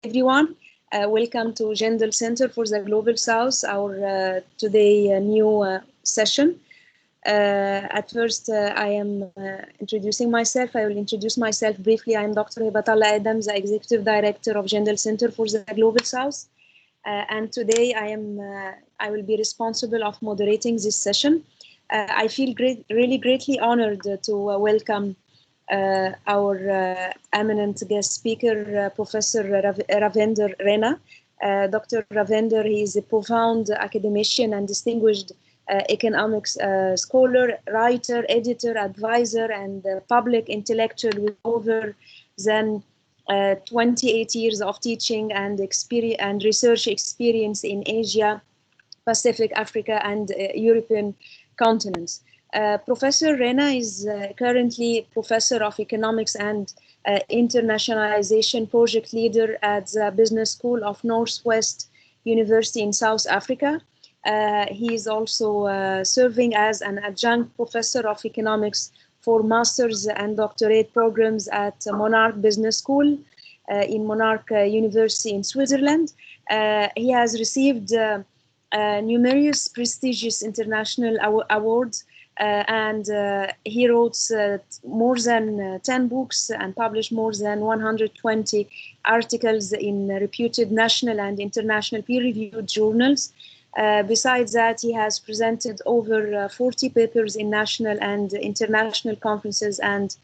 Everyone. Welcome to Jindal Center for the Global South, our today new session. At first, I am introducing myself. I will introduce myself briefly. I am Dr. Hebatallah, the Executive Director of Jindal Center for the Global South. And today I will be responsible of moderating this session. I feel really greatly honored to welcome our eminent guest speaker, Professor Ravinder Rena. Dr. Ravinder, he is a profound academician and distinguished economics scholar, writer, editor, advisor, and public intellectual with over than 28 years of teaching and research experience in Asia, Pacific, Africa, and European continents. Professor Rena is currently Professor of Economics and Internationalization Project Leader at the Business School of Northwest University in South Africa. He is also serving as an adjunct professor of economics for master's and doctorate programs at Monarch Business School in Monarch University in Switzerland. He has received numerous prestigious international awards, and he wrote more than 10 books and published more than 120 articles in reputed national and international peer-reviewed journals. Besides that, he has presented over 40 papers in national and international conferences and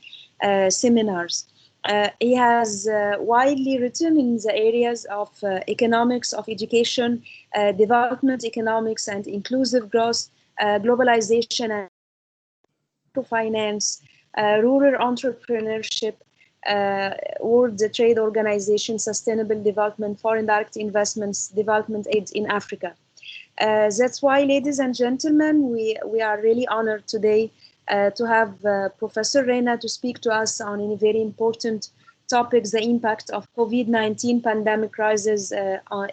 seminars. He has widely written in the areas of economics, of education, development economics and inclusive growth, globalization and finance, rural entrepreneurship, World Trade Organization, sustainable development, foreign direct investments, development aid in Africa. That's why, ladies and gentlemen, we are really honored today to have Professor Rena to speak to us on a very important topic, the impact of Covid-19 pandemic crisis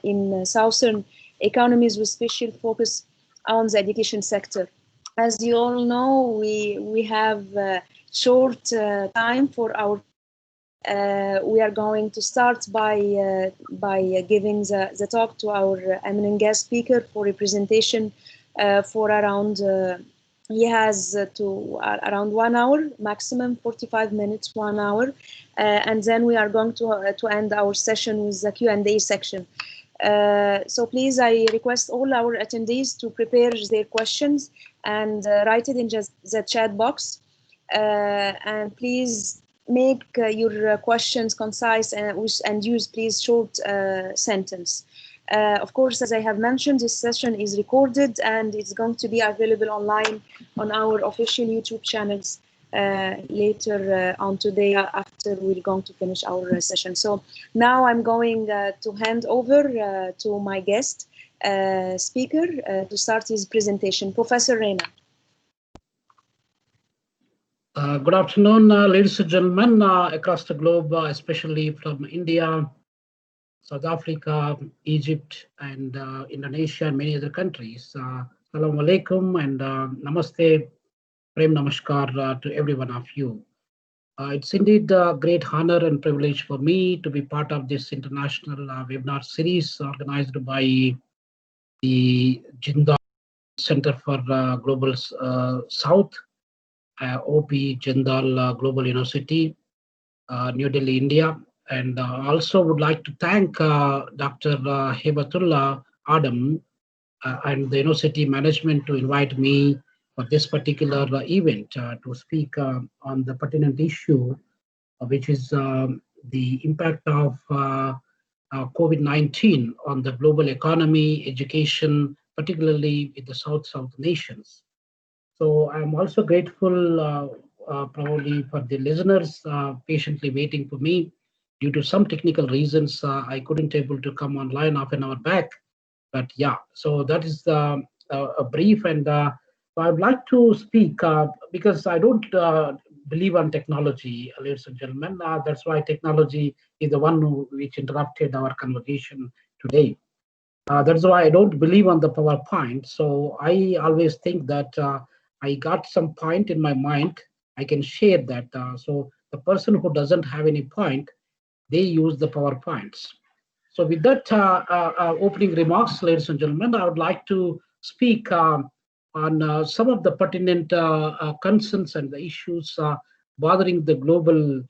in southern economies with special focus on the education sector. As you all know, we have short time for our. We are going to start by giving the talk to our eminent guest speaker for a presentation for around. He has around 1 hour, maximum 45 minutes, 1 hour, and then we are going to end our session with the Q&A section. So please, I request all our attendees to prepare their questions and write it in just the chat box. And please make your questions concise and use, please, short sentence. Of course, as I have mentioned, this session is recorded and it's going to be available online on our official YouTube channels later on today after we're going to finish our session. So now I'm going to hand over to my guest speaker to start his presentation, Professor Rena. Good afternoon, ladies and gentlemen across the globe, especially from India, South Africa, Egypt, and Indonesia, and many other countries. Assalamu alaikum and namaste, prem namaskar to every one of you. It's indeed a great honor and privilege for me to be part of this international webinar series organized by the Jindal Center for Global South, OP Jindal Global University, New Delhi, India. And also would like to thank Dr. Hebatallah Adam and the university management to invite me for this particular event to speak on the pertinent issue, which is the impact of COVID-19 on the global economy, education, particularly with the South nations. So I'm also grateful probably for the listeners patiently waiting for me. Due to some technical reasons, I couldn't able to come online half an hour back. But yeah, so that is a brief, and I'd like to speak because I don't believe on technology, ladies and gentlemen. That's why technology is the one which interrupted our conversation today. That's why I don't believe on the PowerPoint. So I always think that I got some point in my mind, I can share that. So the person who doesn't have any point, they use the PowerPoints. So with that opening remarks, ladies and gentlemen, I would like to speak on some of the pertinent concerns and the issues bothering the global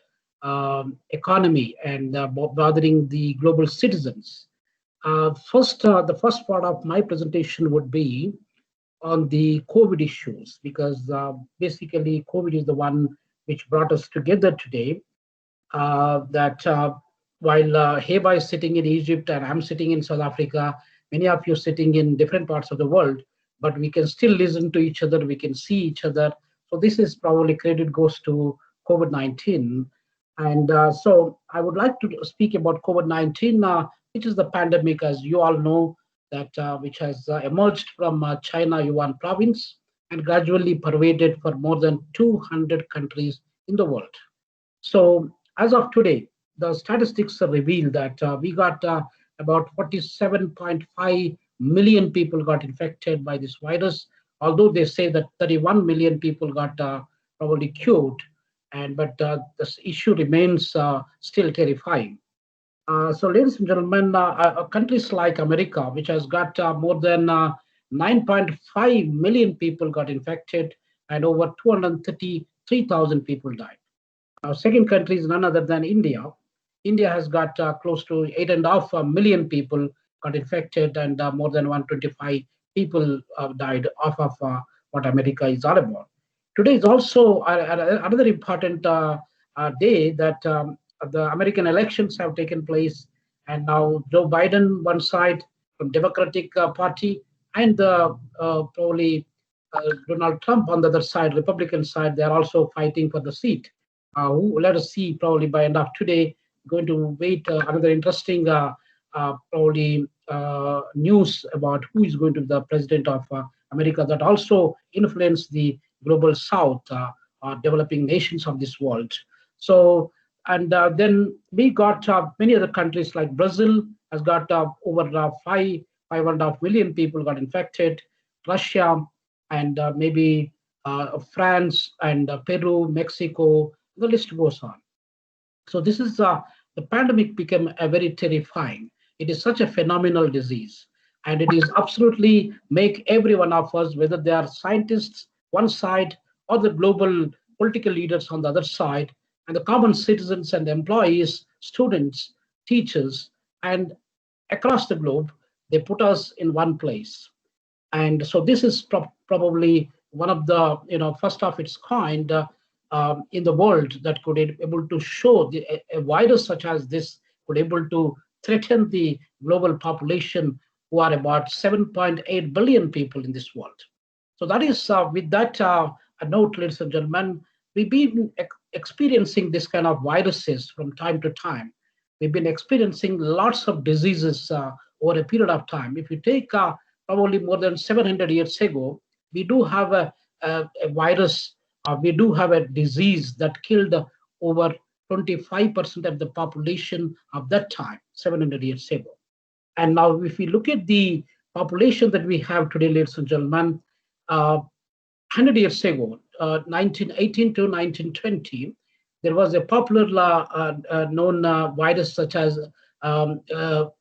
economy and bothering the global citizens. The first part of my presentation would be on the COVID issues, because basically COVID is the one which brought us together today. That while Heba is sitting in Egypt and I'm sitting in South Africa, many of you sitting in different parts of the world, but we can still listen to each other, we can see each other. So this is probably credit goes to COVID-19. And so I would like to speak about COVID-19, which is the pandemic, as you all know, that which has emerged from China Yuan province and gradually pervaded for more than 200 countries in the world. So as of today, the statistics reveal that we got about 47.5 million people got infected by this virus, although they say that 31 million people got probably cured, but this issue remains still terrifying. So ladies and gentlemen, countries like America, which has got more than 9.5 million people got infected and over 233,000 people died. Our second country is none other than India. India has got close to 8.5 million people got infected and more than 125 people died off of what America is all about. Today is also another important day that the American elections have taken place, and now Joe Biden one side from Democratic Party and probably Donald Trump on the other side, Republican side, they are also fighting for the seat. Let us see, probably by end of today, going to wait another interesting probably news about who is going to be the president of America, that also influence the global south, developing nations of this world. So, and then we got many other countries like Brazil has got over 5.5 million people got infected, Russia, and maybe France and Peru, Mexico, the list goes on. So this is the pandemic became a very terrifying. It is such a phenomenal disease, and it is absolutely make every one of us, whether they are scientists one side or the global political leaders on the other side, and the common citizens and employees, students, teachers, and across the globe, they put us in one place. And so this is probably one of the first of its kind in the world that could be able to show a virus such as this could able to threaten the global population, who are about 7.8 billion people in this world. So that is with that a note, ladies and gentlemen, we've been experiencing this kind of viruses from time to time. We've been experiencing lots of diseases over a period of time. If you take probably more than 700 years ago, we do have a virus, we do have a disease that killed over 25% of the population of that time, 700 years ago. And now if we look at the population that we have today, ladies and gentlemen, 100 years ago, 1918 to 1920, there was a popular known virus such as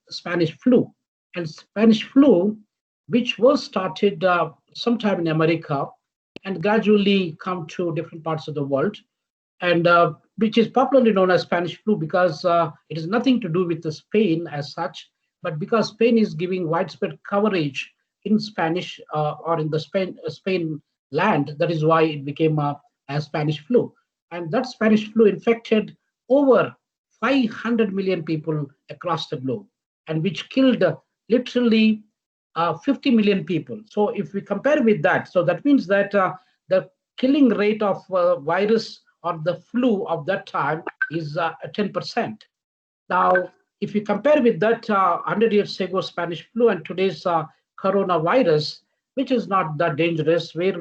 Spanish flu. And Spanish flu, which was started sometime in America and gradually come to different parts of the world, and which is popularly known as Spanish flu because it has nothing to do with the Spain as such, but because Spain is giving widespread coverage in Spanish or in the Spain land, that is why it became a Spanish flu. And that Spanish flu infected over 500 million people across the globe, and which killed literally 50 million people. So if we compare with that, so that means that the killing rate of virus or the flu of that time is 10%. Now, if you compare with that 100 years ago Spanish flu and today's coronavirus, which is not that dangerous, where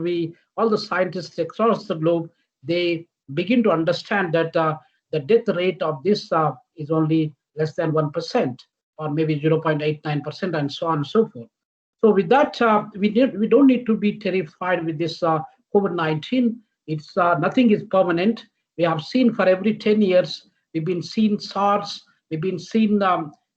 all the scientists across the globe, they begin to understand that the death rate of this is only less than 1% or maybe 0.89% and so on and so forth. So with that, we don't need to be terrified with this COVID-19. It's nothing is permanent. We have seen for every 10 years, we've been seeing SARS, we've been seeing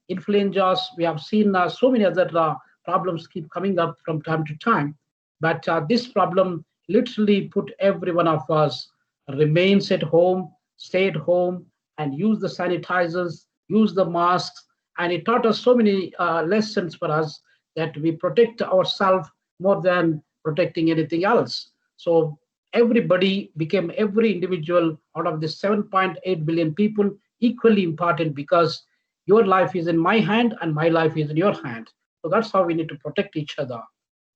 influenzas. We have seen so many other problems keep coming up from time to time. But this problem literally put every one of us remains at home, stay at home, and use the sanitizers, use the masks. And it taught us so many lessons for us that we protect ourselves more than protecting anything else. So everybody became, every individual out of the 7.8 billion people, equally important, because your life is in my hand and my life is in your hand. So that's how we need to protect each other.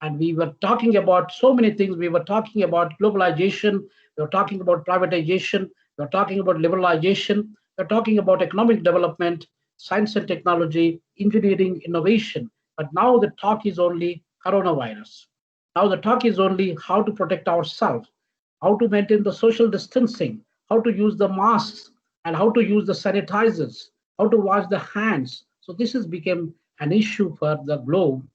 And we were talking about so many things. We were talking about globalization, we were talking about privatization, we were talking about liberalization, we were talking about economic development, science and technology, engineering, innovation. But now the talk is only coronavirus. Now the talk is only how to protect ourselves, how to maintain the social distancing, how to use the masks, and how to use the sanitizers, how to wash the hands. So this has become an issue for the globe,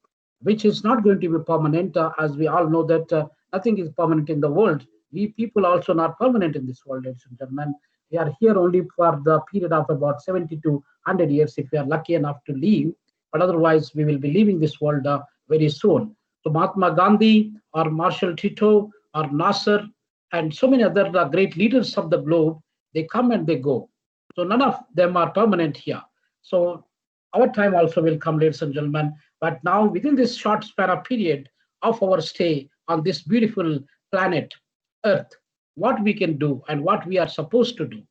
which is not going to be permanent, as we all know that nothing is permanent in the world. We people also not permanent in this world, ladies and gentlemen. We are here only for the period of about 70 to 100 years if we are lucky enough to leave, but otherwise we will be leaving this world very soon. So Mahatma Gandhi or Marshal Tito or Nasser and so many other great leaders of the globe, they come and they go. So none of them are permanent here. So our time also will come, ladies and gentlemen. But now within this short span of period of our stay on this beautiful planet, Earth, what we can do and what we are supposed to do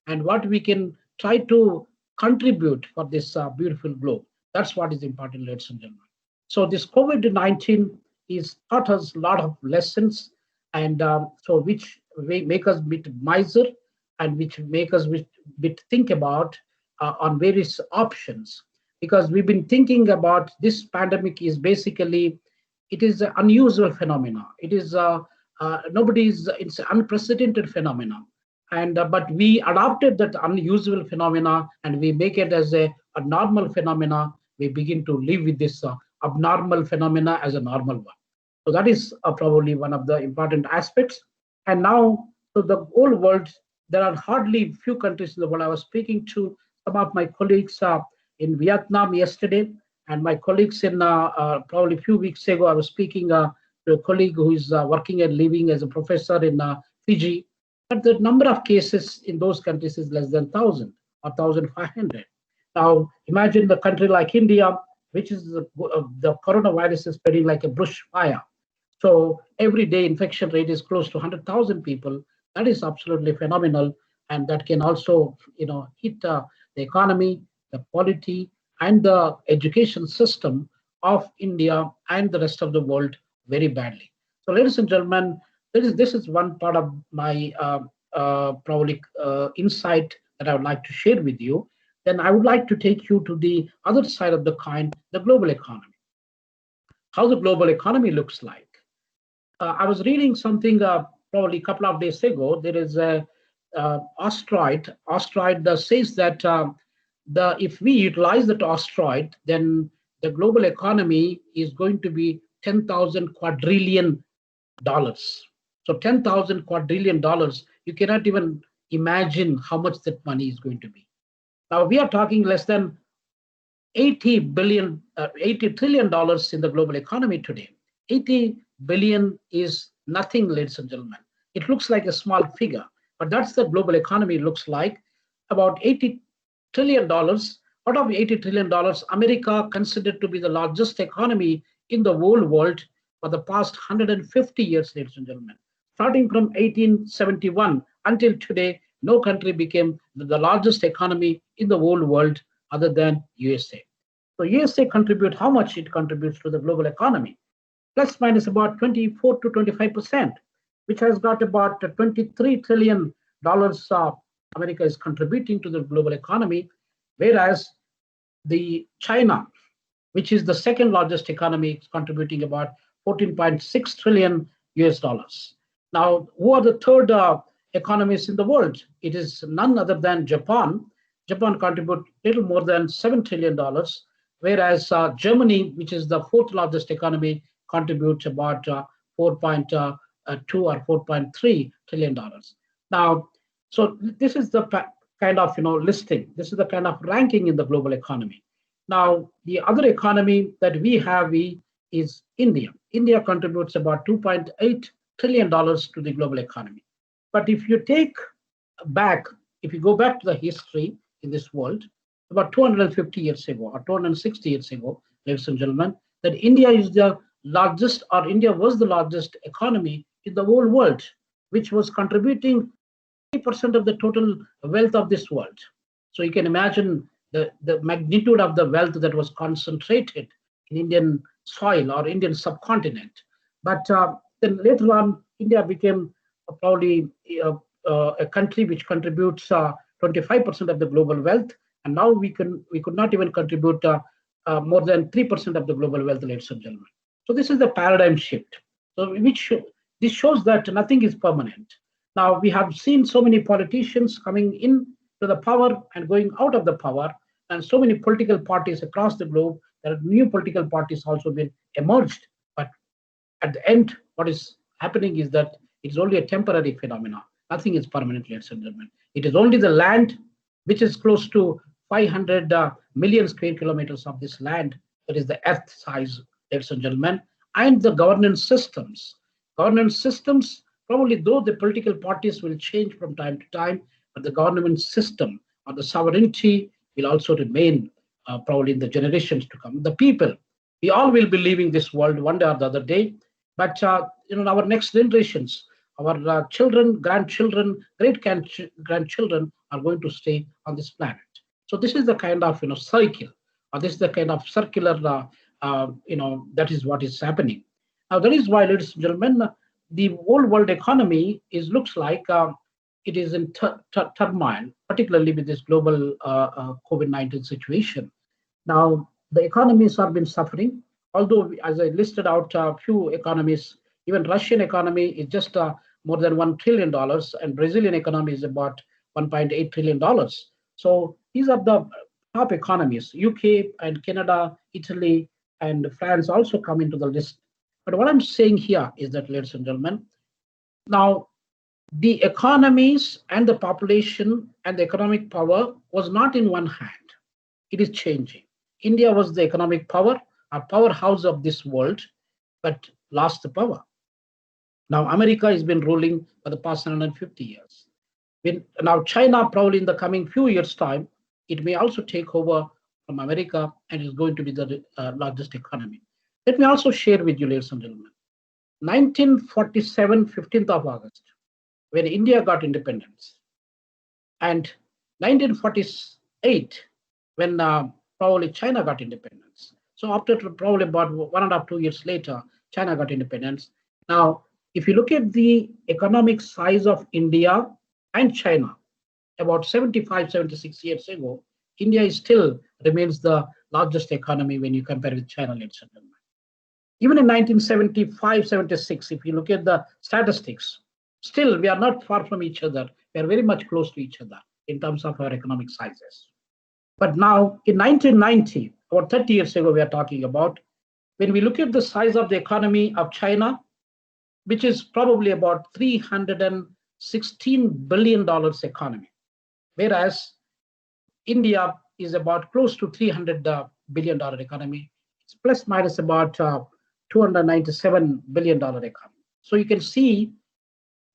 and what we can try to contribute for this beautiful globe. That's what is important, ladies and gentlemen. So this COVID-19 is taught us a lot of lessons, and so which make us bit miser and which make us bit think about on various options, because we've been thinking about this pandemic is basically, it is an unusual phenomena. It is it's an unprecedented phenomena, and but we adopted that unusual phenomena and we make it as a normal phenomena. We begin to live with this abnormal phenomena as a normal one. So that is probably one of the important aspects. And now, so the whole world, there are hardly few countries in the world. I was speaking to some of my colleagues in Vietnam yesterday, and my colleagues in probably a few weeks ago, I was speaking to a colleague who is working and living as a professor in Fiji. But the number of cases in those countries is less than 1,000 or 1,500. Now, imagine the country like India, which is the coronavirus is spreading like a bush fire. So every day infection rate is close to 100,000 people. That is absolutely phenomenal, and that can also, hit the economy, the polity, and the education system of India and the rest of the world very badly. So, ladies and gentlemen, this is one part of my probably insight that I would like to share with you. Then I would like to take you to the other side of the coin, the global economy. How the global economy looks like. I was reading something probably a couple of days ago. There is a asteroid. Asteroid says that if we utilize that asteroid, then the global economy is going to be 10,000 quadrillion dollars. So 10,000 quadrillion dollars, you cannot even imagine how much that money is going to be. Now we are talking less than 80 trillion dollars in the global economy today. 80 billion is nothing, ladies and gentlemen. It looks like a small figure, but that's the global economy looks like. About 80 trillion dollars. Out of 80 trillion dollars, America considered to be the largest economy in the whole world for the past 150 years, ladies and gentlemen. Starting from 1871 until today, no country became the largest economy in the whole world other than USA. So USA contribute how much it contributes to the global economy? Plus minus about 24 to 25%, which has got about $23 trillion America is contributing to the global economy, whereas the China, which is the second largest economy, is contributing about 14.6 trillion US dollars. Now, who are the third economies in the world? It is none other than Japan. Japan contributes little more than $7 trillion, whereas Germany, which is the fourth largest economy, contributes about 4.2 or 4.3 trillion dollars. Now, so this is the kind of listing. This is the kind of ranking in the global economy. Now, the other economy that we have is India. India contributes about $2.8 trillion to the global economy. But if you take back, if you go back to the history in this world, about 250 years ago or 260 years ago, ladies and gentlemen, that India is the largest, or India was the largest economy in the whole world, which was contributing 30% of the total wealth of this world. So you can imagine the magnitude of the wealth that was concentrated in Indian soil or Indian subcontinent. But then later on, India became probably a country which contributes 25% of the global wealth, and now we could not even contribute more than 3% of the global wealth, ladies and gentlemen. So this is the paradigm shift. So this shows that nothing is permanent. Now we have seen so many politicians coming in to the power and going out of the power, and so many political parties across the globe. There are new political parties also been emerged, but at the end, what is happening is that it's only a temporary phenomenon. Nothing is permanent, ladies and gentlemen. It is only the land, which is close to 500 million square kilometers of this land, that is the earth size, ladies and gentlemen, and the governance systems. Governance systems, probably though the political parties will change from time to time, but the government system or the sovereignty will also remain probably in the generations to come. The people, we all will be leaving this world one day or the other day, but our next generations, our children, grandchildren, great-grandchildren are going to stay on this planet. So this is the kind of cycle, or this is the kind of circular, that is what is happening. Now that is why, ladies and gentlemen, the whole world economy looks like it is in turmoil, particularly with this global COVID-19 situation. Now the economies have been suffering, although as I listed out a few economies, even Russian economy is just more than $1 trillion, and Brazilian economy is about $1.8 trillion. So these are the top economies. UK and Canada, Italy, and France also come into the list. But what I'm saying here is that, ladies and gentlemen, now the economies and the population and the economic power was not in one hand. It is changing. India was the economic power, a powerhouse of this world, but lost the power. Now America has been ruling for the past 150 years. Now China, probably in the coming few years' time, it may also take over from America and is going to be the largest economy. Let me also share with you, ladies and gentlemen, 1947, 15th of August, when India got independence, and 1948, when probably China got independence. So after probably about 1.5 to 2 years later, China got independence. Now, if you look at the economic size of India and China, about 75, 76 years ago, India still remains the largest economy when you compare with China, ladies and gentlemen. Even in 1975, 76, if you look at the statistics, still we are not far from each other. We are very much close to each other in terms of our economic sizes. But now in 1990, or 30 years ago, we are talking about, when we look at the size of the economy of China, which is probably about $316 billion economy, whereas India is about close to $300 billion economy. It's plus minus about $297 billion economy. So you can see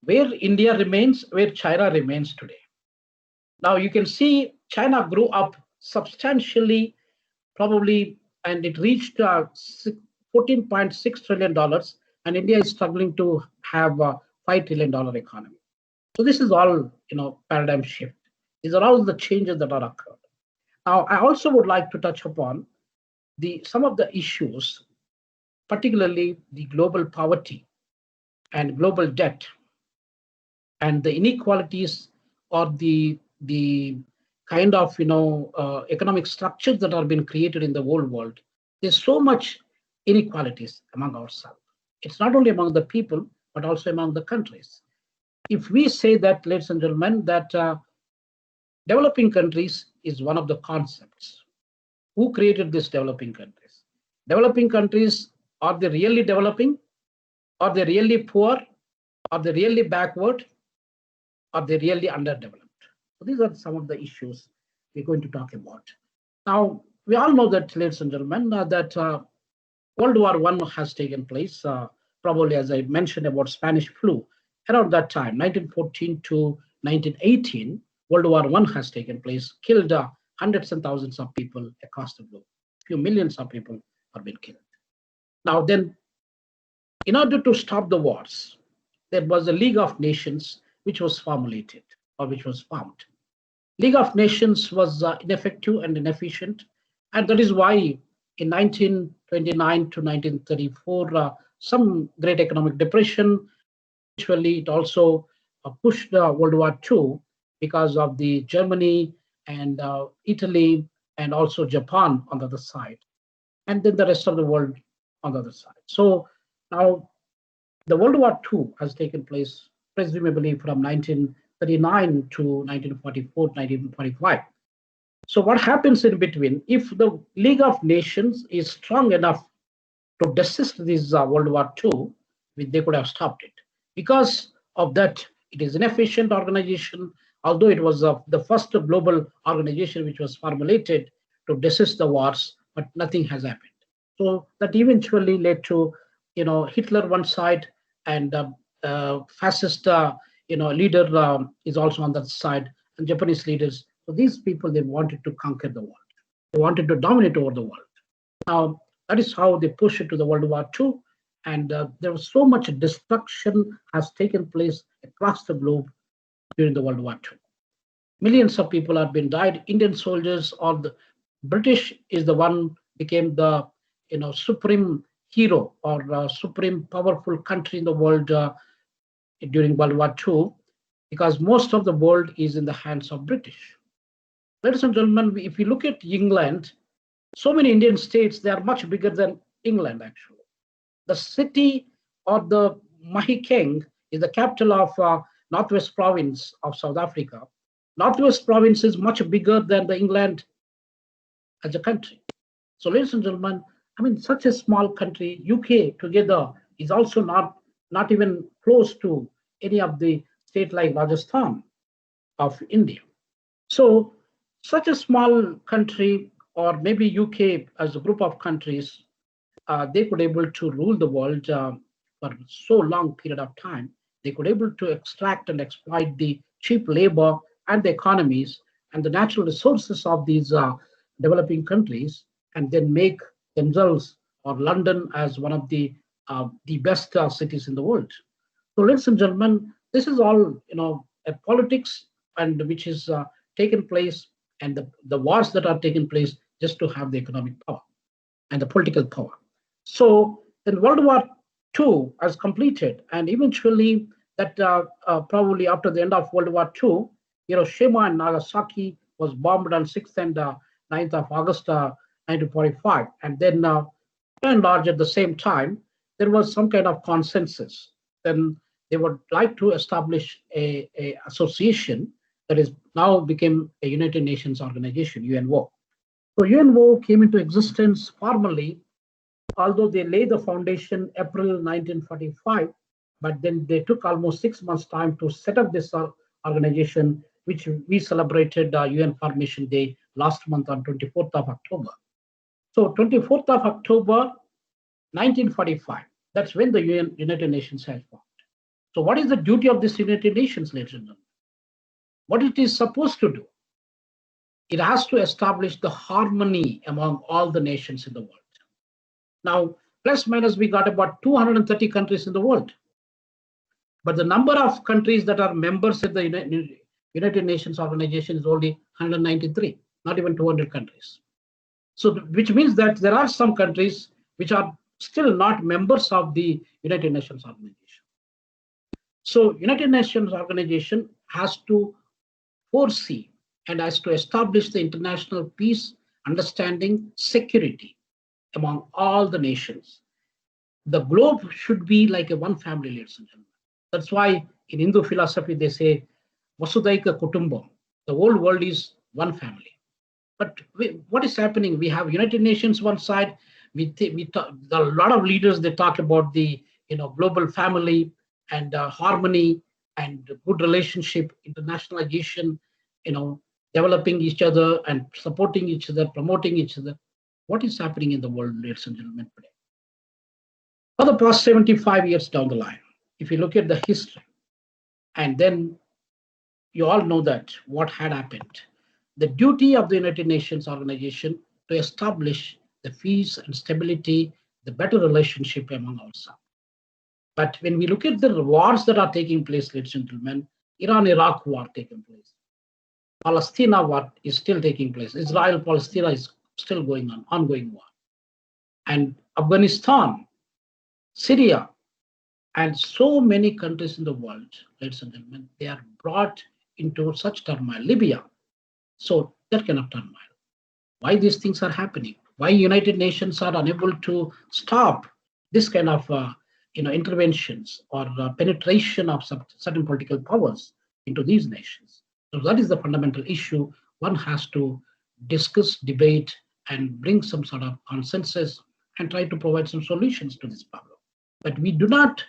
where India remains, where China remains today. Now you can see China grew up substantially, probably, and it reached $14.6 trillion, and India is struggling to have a $5 trillion economy. So this is all, paradigm shift. These are all the changes that are occurred. Now, I also would like to touch upon some of the issues, particularly the global poverty and global debt and the inequalities, or the kind of economic structures that are being created in the whole world. There's so much inequalities among ourselves. It's not only among the people, but also among the countries. If we say that, ladies and gentlemen, that developing countries is one of the concepts. Who created these developing countries? Developing countries, are they really developing? Are they really poor? Are they really backward? Are they really underdeveloped? So these are some of the issues we're going to talk about. Now, we all know that, ladies and gentlemen, that World War I has taken place, probably as I mentioned about Spanish flu. Around that time, 1914 to 1918, World War I has taken place, killed hundreds and thousands of people across the globe. A few millions of people have been killed. Now then, in order to stop the wars, there was a League of Nations which was formulated or which was formed. League of Nations was ineffective and inefficient, and that is why in 1929 to 1934, some great economic depression. Eventually, it also pushed World War II because of the Germany and Italy and also Japan on the other side, and then the rest of the world on the other side. So now the World War II has taken place presumably from 1939 to 1944, 1945. So what happens in between? If the League of Nations is strong enough to desist this World War II, they could have stopped it. Because of that, it is an inefficient organization, although it was the first global organization which was formulated to desist the wars, but nothing has happened. So that eventually led to, Hitler one side, and fascist, leader is also on that side, and Japanese leaders. So these people, they wanted to conquer the world. They wanted to dominate over the world. Now, that is how they pushed it to the World War II. And there was so much destruction has taken place across the globe during the World War II. Millions of people have been died. Indian soldiers, or the British is the one became the supreme hero or supreme powerful country in the world during World War II, because most of the world is in the hands of British. Ladies and gentlemen, if you look at England, so many Indian states, they are much bigger than England actually. The city of the Mahikeng is the capital of Northwest Province of South Africa. Northwest Province is much bigger than the England as a country. So, ladies and gentlemen, such a small country, UK together, is also not even close to any of the state like Rajasthan of India. So, such a small country, or maybe UK as a group of countries, they could able to rule the world for so long period of time. They could able to extract and exploit the cheap labor and the economies and the natural resources of these developing countries, and then make themselves or London as one of the best cities in the world. So, ladies and gentlemen, this is all a politics, and which is taken place, and the wars that are taking place just to have the economic power and the political power. So then World War II has completed, and eventually that probably after the end of World War II, Hiroshima and Nagasaki was bombed on 6th and 9th of August 1945. And then by and large at the same time, there was some kind of consensus. Then they would like to establish a association that is now became a United Nations organization, UNO. So UNO came into existence formally, although they laid the foundation April 1945, but then they took almost 6 months' time to set up this organization, which we celebrated UN Formation Day last month on 24th of October. So 24th of October, 1945, that's when the United Nations has formed. So what is the duty of this United Nations, ladies and gentlemen? What it is supposed to do? It has to establish the harmony among all the nations in the world. Now, plus minus, we got about 230 countries in the world. But the number of countries that are members of the United Nations organization is only 193, not even 200 countries. So, which means that there are some countries which are still not members of the United Nations organization. So, United Nations organization has to foresee and has to establish the international peace, understanding, security among all the nations. The globe should be like a one family, ladies and gentlemen. That's why in Hindu philosophy they say Vasudhaika Kutumbam. The whole world is one family. But what is happening? We have United Nations one side. A lot of leaders, they talk about the global family and harmony and good relationship, internationalization, developing each other and supporting each other, promoting each other. What is happening in the world, ladies and gentlemen, today? For the past 75 years down the line, if you look at the history, and then you all know that what had happened. The duty of the United Nations organization to establish the peace and stability, the better relationship among ourselves. But when we look at the wars that are taking place, ladies and gentlemen, Iran-Iraq war taking place. Palestine war is still taking place. Israel-Palestine is still going on, ongoing war. And Afghanistan, Syria, and so many countries in the world, ladies and gentlemen, they are brought into such turmoil. Libya, so that kind of turmoil. Why these things are happening? Why United Nations are unable to stop this kind of interventions or penetration of certain political powers into these nations? So that is the fundamental issue. One has to discuss, debate, and bring some sort of consensus and try to provide some solutions to this problem. But we do not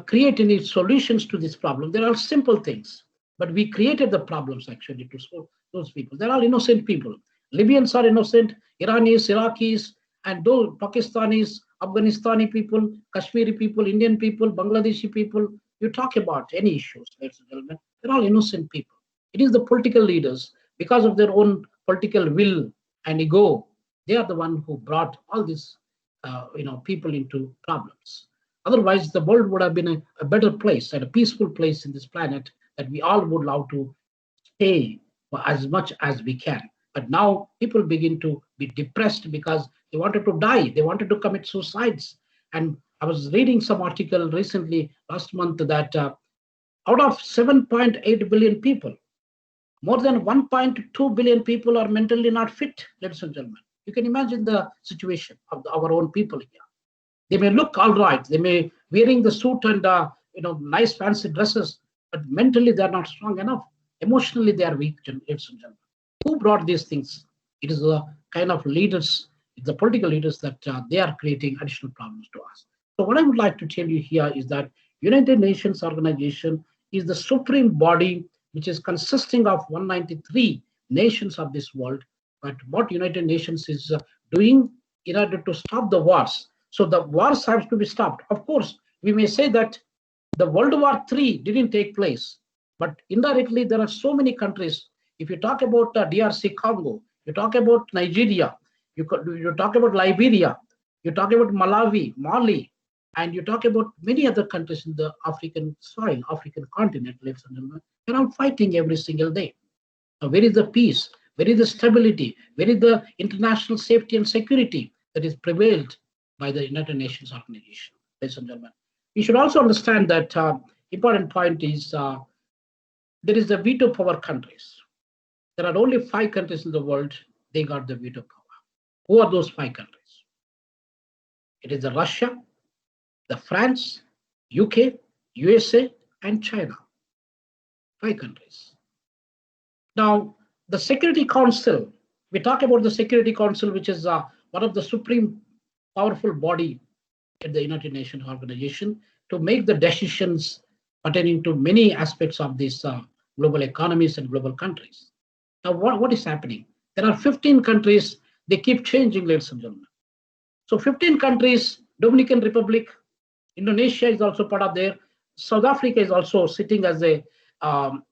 create any solutions to this problem. There are simple things, but we created the problems actually to solve those people. They're all innocent people. Libyans are innocent, Iranis, Iraqis, and those Pakistanis, Afghanistani people, Kashmiri people, Indian people, Bangladeshi people. You talk about any issues, ladies and gentlemen, they're all innocent people. It is the political leaders, because of their own political will and ego, they are the one who brought all these people into problems. Otherwise, the world would have been a better place and a peaceful place in this planet that we all would love to stay for as much as we can. But now people begin to be depressed because they wanted to die. They wanted to commit suicides. And I was reading some article recently, last month, that out of 7.8 billion people, more than 1.2 billion people are mentally not fit, ladies and gentlemen. You can imagine the situation of our own people here. They may look all right. They may wearing the suit and nice fancy dresses, but mentally they are not strong enough. Emotionally they are weak, ladies and gentlemen. Who brought these things? It is the kind of leaders, the political leaders that they are creating additional problems to us. So what I would like to tell you here is that United Nations organization is the supreme body which is consisting of 193 nations of this world. But what United Nations is doing in order to stop the wars. So the wars have to be stopped. Of course, we may say that the World War III didn't take place, but indirectly there are so many countries. If you talk about DRC Congo, you talk about Nigeria, you talk about Liberia, you talk about Malawi, Mali, and you talk about many other countries in the African soil, African continent, ladies and gentlemen, they're all fighting every single day. Now, where is the peace? Where is the stability? Where is the international safety and security that is prevailed by the United Nations organization, ladies and gentlemen? We should also understand that important point is there is the veto power countries. There are only 5 countries in the world, they got the veto power. Who are those 5 countries? It is the Russia, the France, UK, USA, and China. 5 countries. Now, the Security Council, we talk about the Security Council, which is one of the supreme powerful body at the United Nations organization to make the decisions pertaining to many aspects of these global economies and global countries. Now, what is happening? There are 15 countries, they keep changing, ladies and gentlemen. So 15 countries, Dominican Republic, Indonesia is also part of there. South Africa is also sitting as a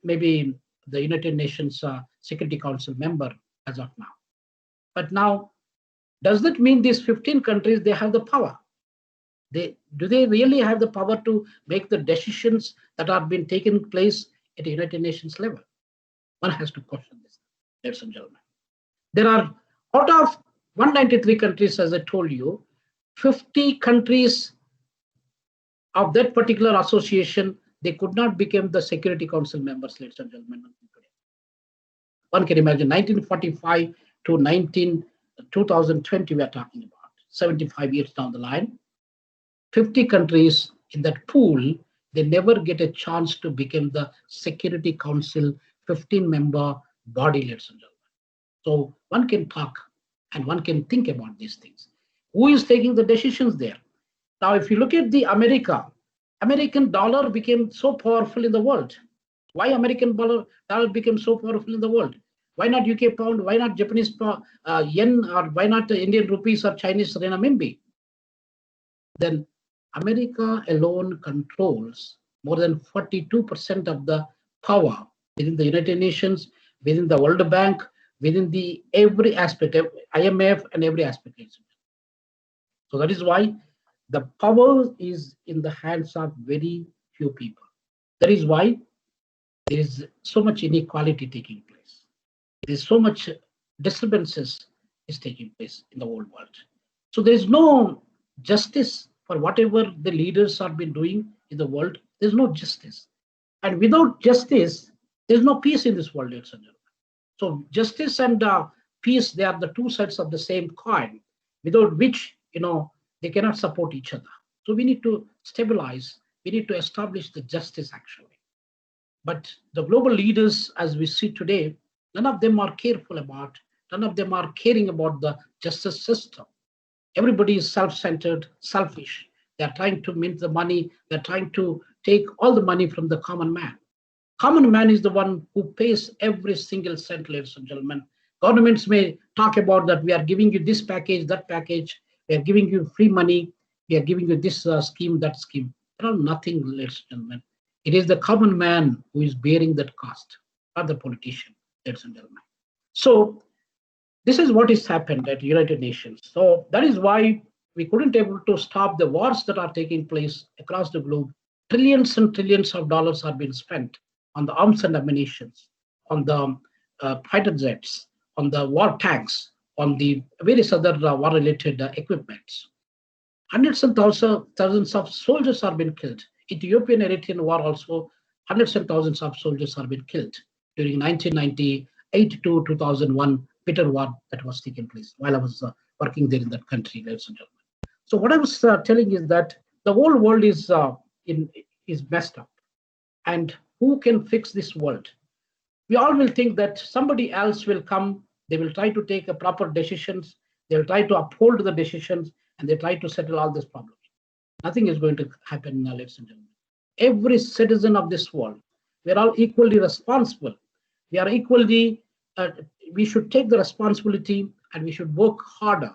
maybe the United Nations Security Council member as of now. But now, does that mean these 15 countries, they have the power? Do they really have the power to make the decisions that are being taken place at the United Nations level? One has to question this, ladies and gentlemen. There are, out of 193 countries, as I told you, 50 countries of that particular association, they could not become the Security Council members, ladies and gentlemen. One can imagine 1945 to 2020, we are talking about 75 years down the line. 50 countries in that pool, they never get a chance to become the Security Council 15-member body, ladies and gentlemen. So one can talk and one can think about these things. Who is taking the decisions there? Now, if you look at the American dollar became so powerful in the world. Why American dollar became so powerful in the world? Why not UK pound? Why not Japanese yen? Or why not Indian rupees or Chinese renminbi? Then America alone controls more than 42% of the power within the United Nations, within the World Bank, within the every aspect of IMF and every aspect. So that is why the power is in the hands of very few people. That is why there is so much inequality taking place. There is so much disturbances is taking place in the whole world. So there is no justice for whatever the leaders have been doing in the world. There's no justice. And without justice, there's no peace in this world, ladies and gentlemen. So justice and peace, they are the two sides of the same coin, without which, they cannot support each other. So we need to stabilize, we need to establish the justice actually. But the global leaders, as we see today, none of them are careful about, none of them are caring about the justice system. Everybody is self-centered, selfish. They're trying to mint the money, they're trying to take all the money from the common man. Common man is the one who pays every single cent, ladies and gentlemen. Governments may talk about that we are giving you this package, that package, we are giving you free money, we are giving you this scheme, that scheme. There are nothing, ladies and gentlemen. It is the common man who is bearing that cost, not the politician, ladies and gentlemen. So this is what has happened at the United Nations. So that is why we couldn't able to stop the wars that are taking place across the globe. Trillions and trillions of dollars have been spent on the arms and ammunition, on the fighter jets, on the war tanks, on the various other war-related equipments. Hundreds and thousands of soldiers have been killed. Ethiopian-Eritrean war also, hundreds and thousands of soldiers have been killed during 1998 to 2001 bitter war that was taking place while I was working there in that country, ladies and gentlemen. So what I was telling is that the whole world is messed up. And who can fix this world? We all will think that somebody else will come, they will try to take a proper decisions, they will try to uphold the decisions, and they try to settle all these problems. Nothing is going to happen, ladies and gentlemen. Every citizen of this world, we are all equally responsible. We are equally, we should take the responsibility and we should work harder.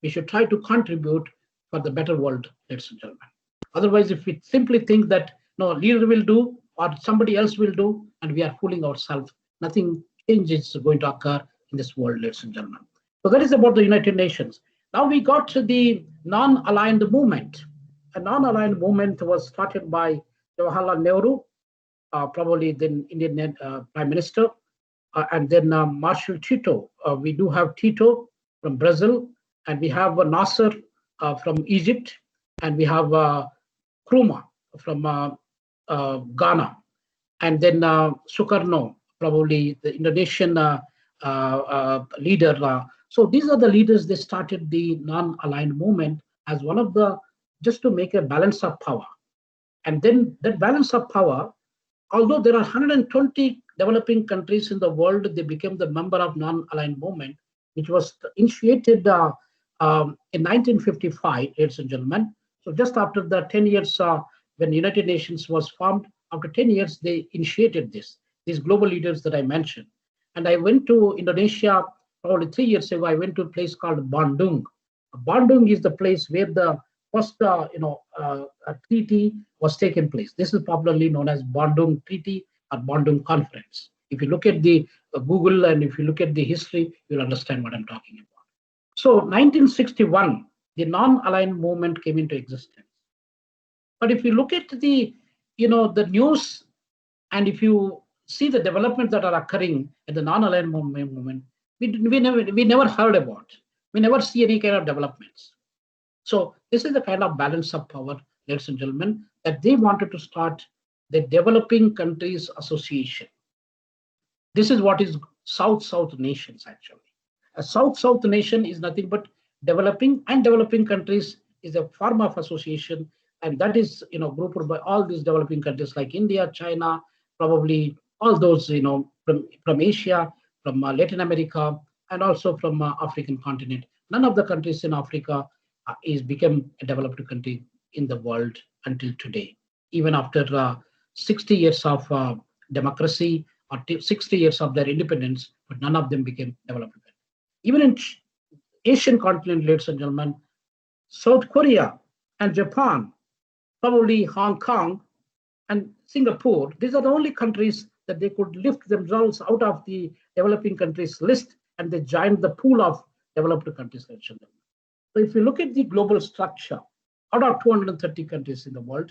We should try to contribute for the better world, ladies and gentlemen. Otherwise, if we simply think that no leader will do or somebody else will do, and we are fooling ourselves, nothing change is going to occur in this world, ladies and gentlemen. So that is about the United Nations. Now we got to the non-aligned movement. A non-aligned movement was started by Jawaharlal Nehru, probably then Indian Prime Minister, and then Marshal Tito. We do have Tito from Brazil, and we have Nasser from Egypt, and we have Nkrumah from Ghana, and then Sukarno, probably the Indonesian leader. So these are the leaders. They started the non-aligned movement as one of the, just to make a balance of power. And then that balance of power, although there are 120 developing countries in the world, they became the member of non-aligned movement, which was initiated in 1955, ladies and gentlemen. So just after the 10 years when the United Nations was formed, after 10 years, they initiated this, these global leaders that I mentioned. And I went to Indonesia probably 3 years ago. I went to a place called Bandung. Bandung is the place where the first treaty was taken place. This is popularly known as Bandung Treaty or Bandung Conference. If you look at the Google and if you look at the history, you'll understand what I'm talking about. So 1961, the non-aligned movement came into existence. But if you look at the, the news, and if you see the developments that are occurring in the non-aligned movement, we never heard about. We never see any kind of developments. So this is the kind of balance of power, ladies and gentlemen, that they wanted to start the Developing Countries Association. This is what is South-South nations actually. A South-South nation is nothing but developing, and developing countries is a form of association, and that is grouped by all these developing countries like India, China, probably all those from Asia, from Latin America, and also from African continent. None of the countries in Africa is become a developed country in the world until today. Even after 60 years of democracy or 60 years of their independence, but none of them became developed countries. Even in Asian continent, ladies and gentlemen, South Korea and Japan, probably Hong Kong and Singapore, these are the only countries that they could lift themselves out of the developing countries list, and they joined the pool of developed countries. So if you look at the global structure, out of 230 countries in the world,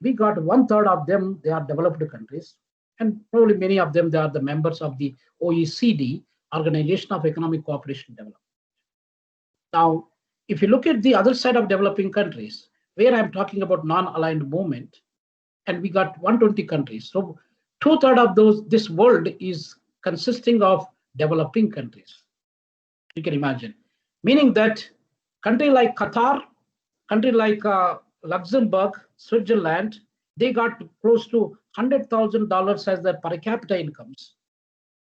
we got 1/3 of them, they are developed countries, and probably many of them, they are the members of the OECD, Organization of Economic Cooperation and Development. Now, if you look at the other side of developing countries, where I'm talking about non-aligned movement, and we got 120 countries. So 2/3 of this world is consisting of developing countries. You can imagine, meaning that country like Qatar, country like Luxembourg, Switzerland, they got close to $100,000 as their per capita incomes.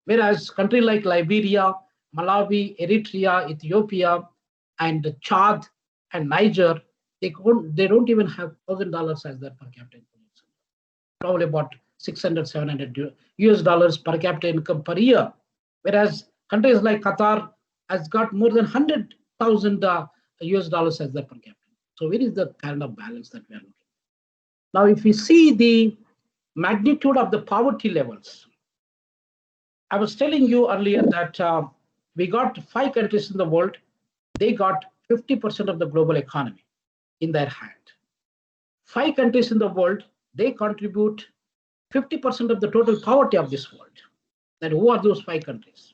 Whereas country like Liberia, Malawi, Eritrea, Ethiopia, and Chad and Niger, they don't even have $1,000 as their per capita income. Probably about 600, 700 US dollars per capita income per year. Whereas countries like Qatar has got more than 100,000 US dollars as their per capita. So where is the kind of balance that we are looking at? Now, if we see the magnitude of the poverty levels, I was telling you earlier that we got 5 countries in the world, they got 50% of the global economy in their hand. 5 countries in the world, they contribute 50% of the total poverty of this world. Then who are those 5 countries?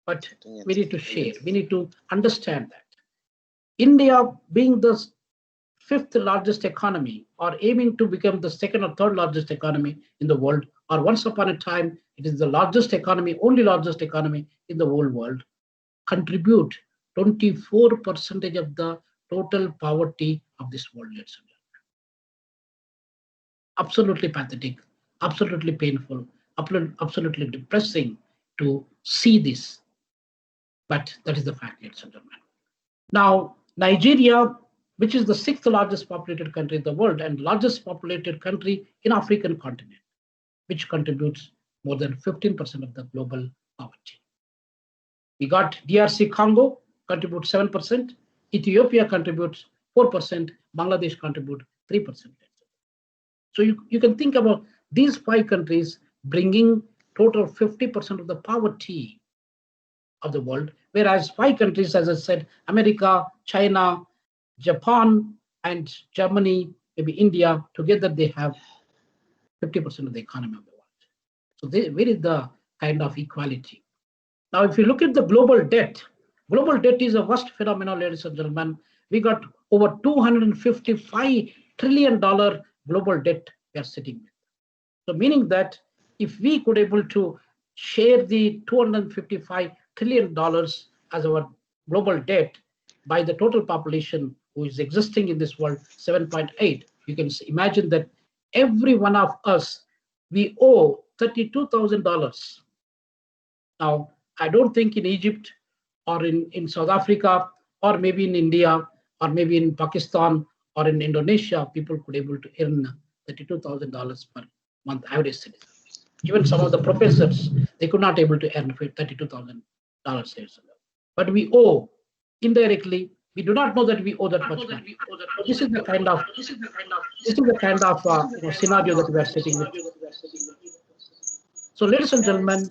But we need to share, we need to understand that. India being the 5th largest economy, or aiming to become the 2nd or 3rd largest economy in the world, or once upon a time, it is the largest economy, only largest economy in the whole world, contribute 24% of the total poverty of this world. Absolutely pathetic, absolutely painful, absolutely depressing to see this. But that is the fact, ladies and gentlemen. Now, Nigeria, which is the 6th largest populated country in the world and largest populated country in African continent, which contributes more than 15% of the global poverty. We got DRC Congo contributes 7%, Ethiopia contributes 4%, Bangladesh contribute 3%. So you can think about these 5 countries bringing total 50% of the poverty of the world, whereas 5 countries, as I said, America, China, Japan, and Germany, maybe India, together they have 50% of the economy of the world. So where is the kind of equality? Now, if you look at the global debt is a worst phenomenon, ladies and gentlemen. We got over $255 trillion global debt we are sitting with. So meaning that if we could able to share the $255 trillion as our global debt by the total population who is existing in this world, 7.8, you can imagine that every one of us, we owe $32,000. Now, I don't think in Egypt or in South Africa or maybe in India or maybe in Pakistan or in Indonesia, people could able to earn $32,000 per month average citizen. Even some of the professors, they could not able to earn $32,000. But we owe indirectly. We do not know that we owe that much money. This is the kind of scenario that we are sitting with. So, ladies and gentlemen,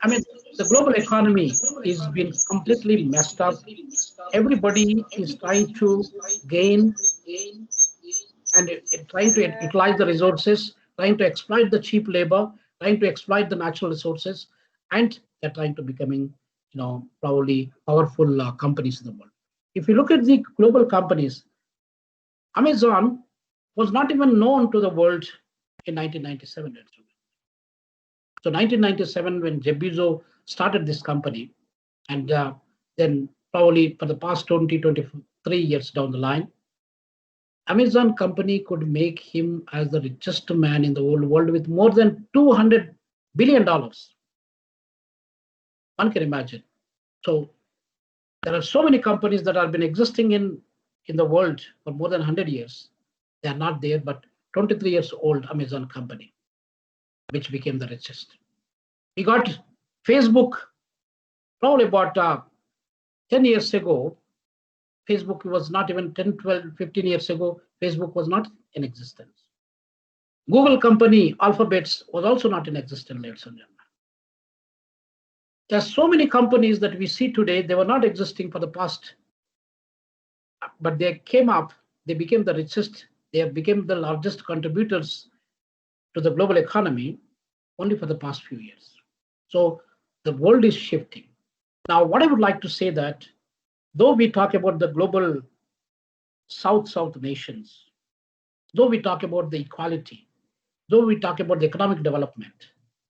I mean, the global economy is been completely messed up. Everybody is trying to gain and trying to utilize the resources, trying to exploit the cheap labor, trying to exploit the natural resources, and they're trying to becoming, probably powerful companies in the world. If you look at the global companies, Amazon was not even known to the world in 1997. So 1997, when Jeff Bezos started this company, and then probably for the past 23 years down the line, Amazon company could make him as the richest man in the whole world with more than $200 billion. One can imagine. So there are so many companies that have been existing in the world for more than 100 years. They are not there, but 23 years old Amazon company, which became the richest. We got Facebook, probably about 10 years ago, Facebook was not even 10, 12, 15 years ago, Facebook was not in existence. Google company, Alphabet, was also not in existence, ladies and gentlemen. There's so many companies that we see today, they were not existing for the past, but they came up, they became the richest, they have become the largest contributors to the global economy only for the past few years. So the world is shifting. Now, what I would like to say that, though we talk about the global South-South nations, though we talk about the equality, though we talk about the economic development,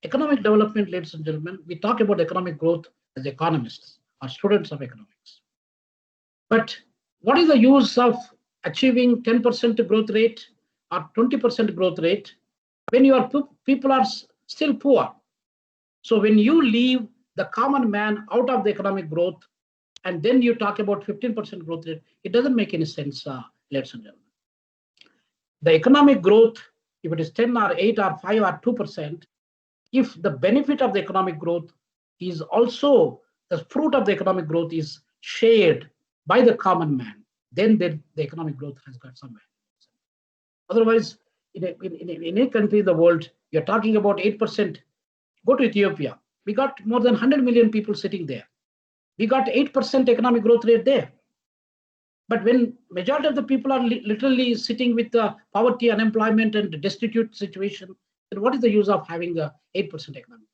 ladies and gentlemen, we talk about economic growth as economists or students of economics. But what is the use of achieving 10% growth rate or 20% growth rate when your people are still poor? So when you leave the common man out of the economic growth and then you talk about 15% growth rate, it doesn't make any sense, ladies and gentlemen. The economic growth, if it is 10 or 8 or 5 or 2%, if the benefit of the economic growth is also, the fruit of the economic growth is shared by the common man, then the economic growth has got some value. Otherwise, in any country in the world, you're talking about 8%. Go to Ethiopia. We got more than 100 million people sitting there. We got 8% economic growth rate there. But when majority of the people are literally sitting with poverty, unemployment, and destitute situation, then what is the use of having 8% economy?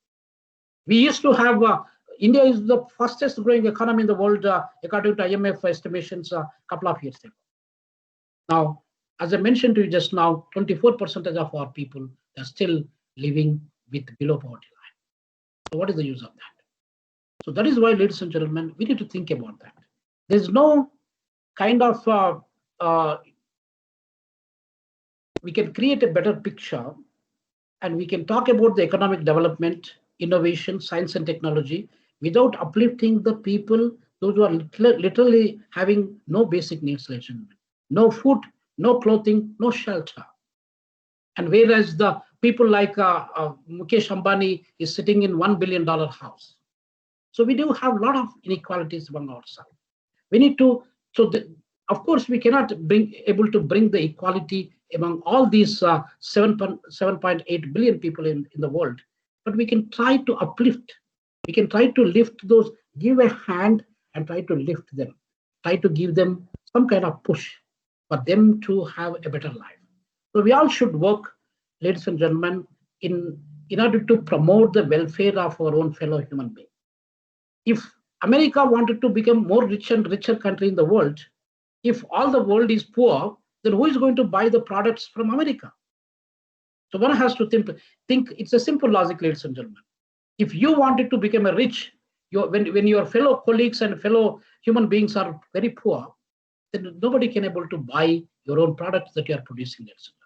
We used to have, India is the fastest growing economy in the world, according to IMF estimations a couple of years ago. Now, as I mentioned to you just now, 24% of our people are still living with below poverty line. So what is the use of that? So that is why, ladies and gentlemen, we need to think about that. There's no kind of, we can create a better picture and we can talk about the economic development, innovation, science and technology without uplifting the people, those who are literally having no basic needs, ladies and gentlemen. No food, no clothing, no shelter. And whereas the people like Mukesh Ambani is sitting in $1 billion house. So we do have a lot of inequalities among ourselves. We need to, of course, we cannot able to bring the equality among all these 7.8 billion people in the world, but we can try to uplift. We can try to lift those, give a hand and try to lift them, try to give them some kind of push for them to have a better life. So we all should work, ladies and gentlemen, in order to promote the welfare of our own fellow human beings. If America wanted to become more rich and richer country in the world, if all the world is poor, then who is going to buy the products from America? So one has to think it's a simple logic, ladies and gentlemen. If you wanted to become a rich, when your fellow colleagues and fellow human beings are very poor, then nobody can able to buy your own products that you are producing, ladies and gentlemen.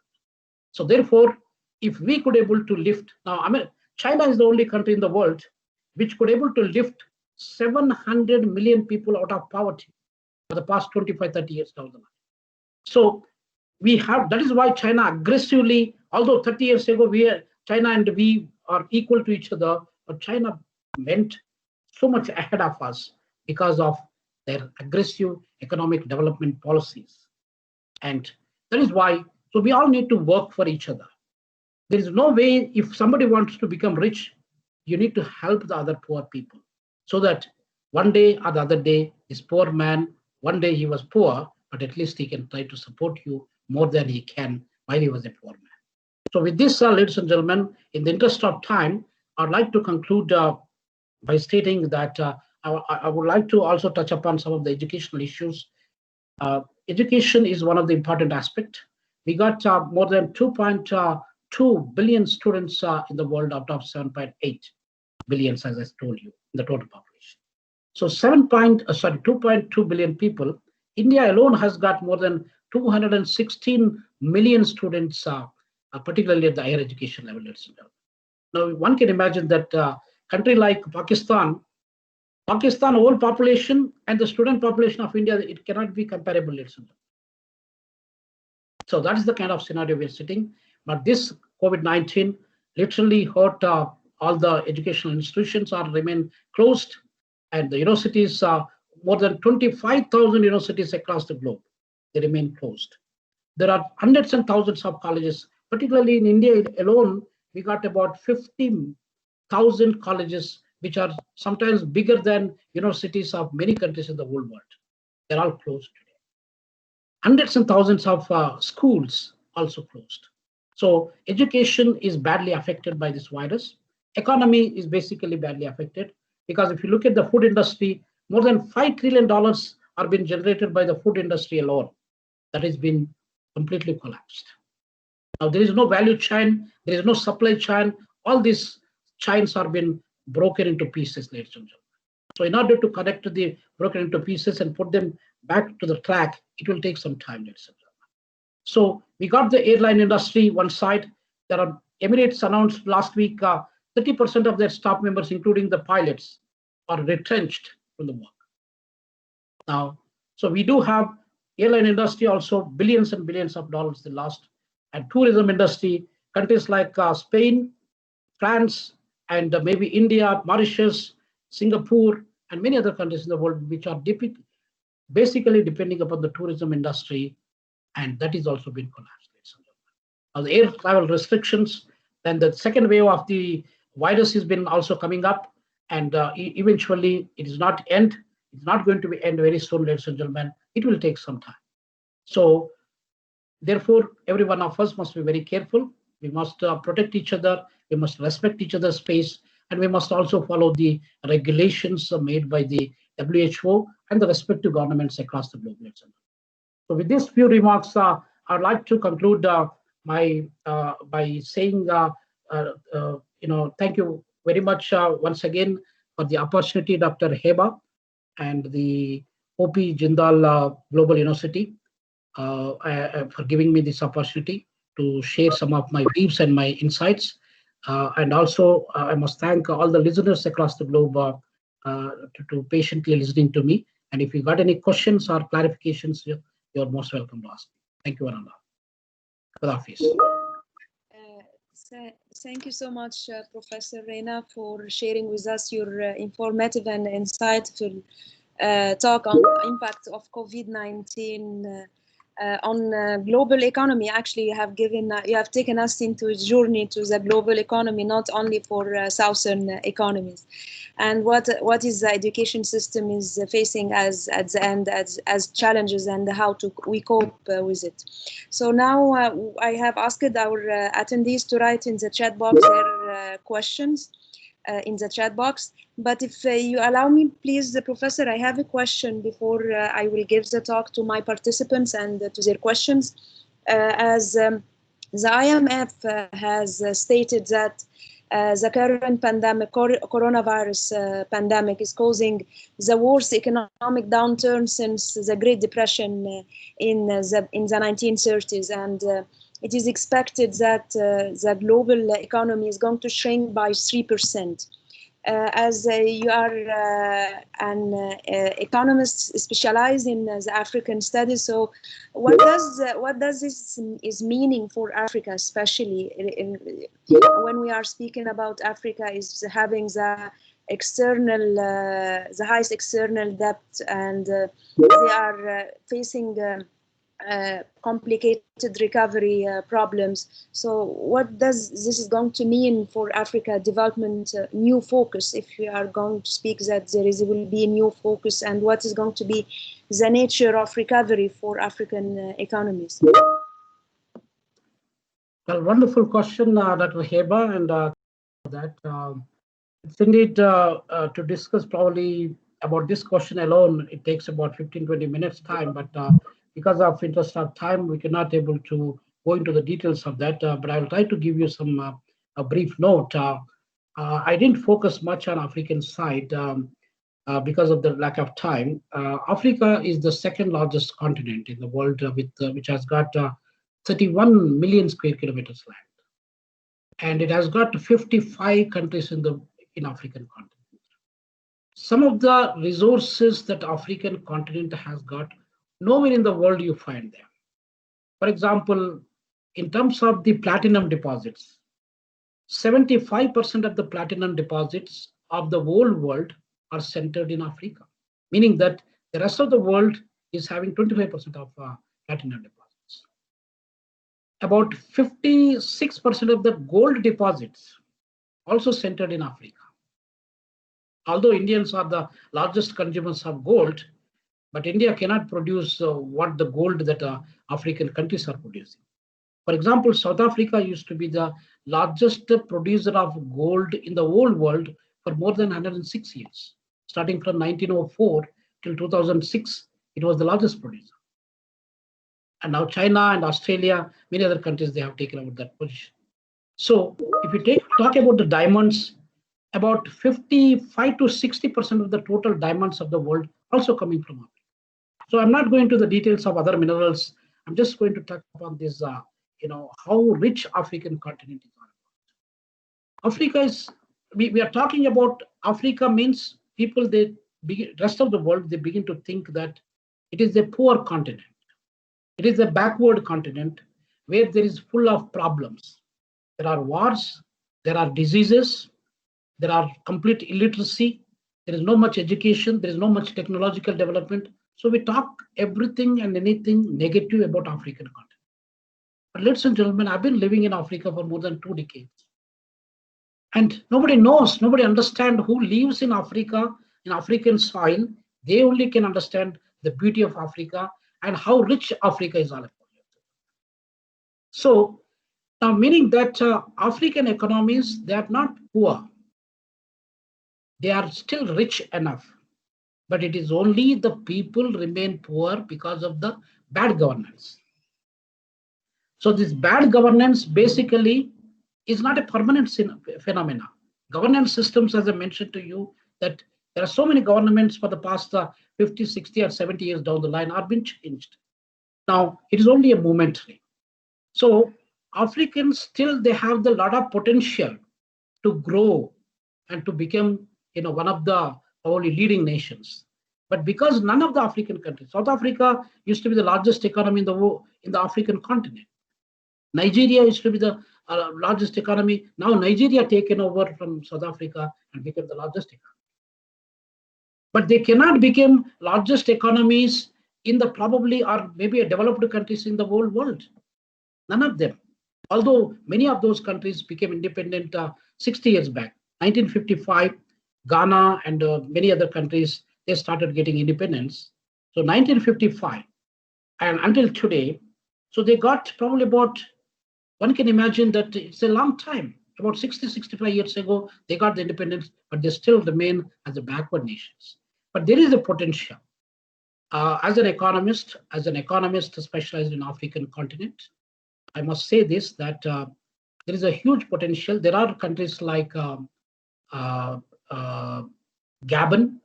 So therefore, if we could able to lift, now China is the only country in the world which could able to lift 700 million people out of poverty for the past 25, 30 years down the line. So we have, that is why China aggressively, although 30 years ago, China and we are equal to each other, but China went so much ahead of us because of their aggressive economic development policies. And that is why, so we all need to work for each other. There is no way, if somebody wants to become rich, you need to help the other poor people so that one day or the other day, this poor man, one day he was poor, but at least he can try to support you more than he can while he was a poor man. So with this, ladies and gentlemen, in the interest of time, I'd like to conclude by stating that I would like to also touch upon some of the educational issues. Education is one of the important aspects. We got more than 2.2 billion students in the world out of 7.8 billion, as I told you, in the total population. So 2.2 billion people. India alone has got more than 216 million students, particularly at the higher education level. Now, one can imagine that country like Pakistan whole population and the student population of India, it cannot be comparable. So that is the kind of scenario we're sitting. But this COVID-19 literally hurt all the educational institutions are remain closed, and the universities, more than 25,000 universities across the globe, they remain closed. There are hundreds and thousands of colleges, particularly in India alone. We got about 50,000 colleges, which are sometimes bigger than universities of many countries in the whole world. They're all closed today. Hundreds and thousands of schools also closed. So education is badly affected by this virus. Economy is basically badly affected, because if you look at the food industry, more than $5 trillion are being generated by the food industry alone. That has been completely collapsed. Now there is no value chain, there is no supply chain. All these chains are being broken into pieces, ladies and gentlemen. So in order to connect the broken into pieces and put them back to the track, it will take some time, ladies and gentlemen. So we got the airline industry one side. There are Emirates announced last week 30% of their staff members, including the pilots, are retrenched from the work. Now, so we do have airline industry also billions and billions of dollars they lost, and tourism industry, countries like Spain, France, and maybe India, Mauritius, Singapore, and many other countries in the world, which are basically depending upon the tourism industry, and that is also been collapsed. Now, the air travel restrictions, then the second wave of the virus has been also coming up, and eventually it is not end. It's not going to be end very soon, ladies and gentlemen. It will take some time. So therefore, every one of us must be very careful. We must protect each other. We must respect each other's space, and we must also follow the regulations made by the WHO and the respective governments across the globe. So with these few remarks, I'd like to conclude by saying, thank you very much once again for the opportunity, Dr. Heba and the OP Jindal Global University, for giving me this opportunity to share some of my views and my insights. And also, I must thank all the listeners across the globe to patiently listening to me. And if you got any questions or clarifications, you're most welcome to ask. Thank you, Rena. Khudafis. Thank you so much, Professor Rena, for sharing with us your informative and insightful talk on the impact of COVID-19 on global economy. Actually, you have taken us into a journey to the global economy, not only for southern economies, and what is the education system is facing as at the end as challenges, and how we cope with it. So now I have asked our attendees to write in the chat box their questions in the chat box. But if you allow me, please, Professor, I have a question before I will give the talk to my participants and to their questions. As the IMF has stated that the current pandemic, coronavirus pandemic, is causing the worst economic downturn since the Great Depression in the 1930s, and it is expected that the global economy is going to shrink by 3%. As you are an economist specialized in the African studies, so what does this is meaning for Africa, especially when we are speaking about Africa is having the external, the highest external debt, and they are facing complicated recovery problems. So what does this is going to mean for Africa development new focus, if we are going to speak that there will be a new focus, and what is going to be the nature of recovery for African economies? Well, wonderful question, Dr. Heba, and it's indeed to discuss probably about this question alone, it takes about 15-20 minutes time, but because of interest of time, we cannot able to go into the details of that, but I will try to give you some a brief note. I didn't focus much on African side because of the lack of time. Africa is the second largest continent in the world, which has got 31 million square kilometers land, and it has got 55 countries in African continent. Some of the resources that African continent has got, nowhere in the world you find them. For example, in terms of the platinum deposits, 75% of the platinum deposits of the whole world are centered in Africa, meaning that the rest of the world is having 25% of platinum deposits. About 56% of the gold deposits also centered in Africa. Although Indians are the largest consumers of gold, but India cannot produce what the gold that African countries are producing. For example, South Africa used to be the largest producer of gold in the whole world for more than 106 years. Starting from 1904 till 2006, it was the largest producer. And now China and Australia, many other countries, they have taken over that position. So if you talk about the diamonds, about 55 to 60% of the total diamonds of the world also coming from Africa. So I'm not going to the details of other minerals. I'm just going to touch upon this, how rich African continent is. Africa is, we are talking about Africa means people, rest of the world, they begin to think that it is a poor continent. It is a backward continent where there is full of problems. There are wars, there are diseases, there are complete illiteracy, there is no much education, there is no much technological development. So we talk everything and anything negative about African continent. But ladies and gentlemen, I've been living in Africa for more than 2 decades. And nobody knows, nobody understands who lives in Africa, in African soil. They only can understand the beauty of Africa and how rich Africa is all about. So now meaning that African economies, they are not poor. They are still rich enough. But it is only the people remain poor because of the bad governance. So this bad governance basically is not a permanent phenomenon. Governance systems, as I mentioned to you, that there are so many governments for the past 50, 60 or 70 years down the line are being changed. Now, it is only a momentary. So Africans still, they have the lot of potential to grow and to become, one of the only leading nations. But because none of the African countries, South Africa used to be the largest economy in the African continent. Nigeria used to be the largest economy. Now Nigeria taken over from South Africa and became the largest economy. But they cannot become largest economies in the probably or maybe a developed countries in the whole world. None of them. Although many of those countries became independent 60 years back. 1955, Ghana and many other countries, they started getting independence. So 1955 and until today, so they got probably about, one can imagine that it's a long time. About 60, 65 years ago, they got the independence, but they still remain as a backward nations. But there is a potential. As an economist specialized in African continent, I must say this, that there is a huge potential. There are countries like Gabon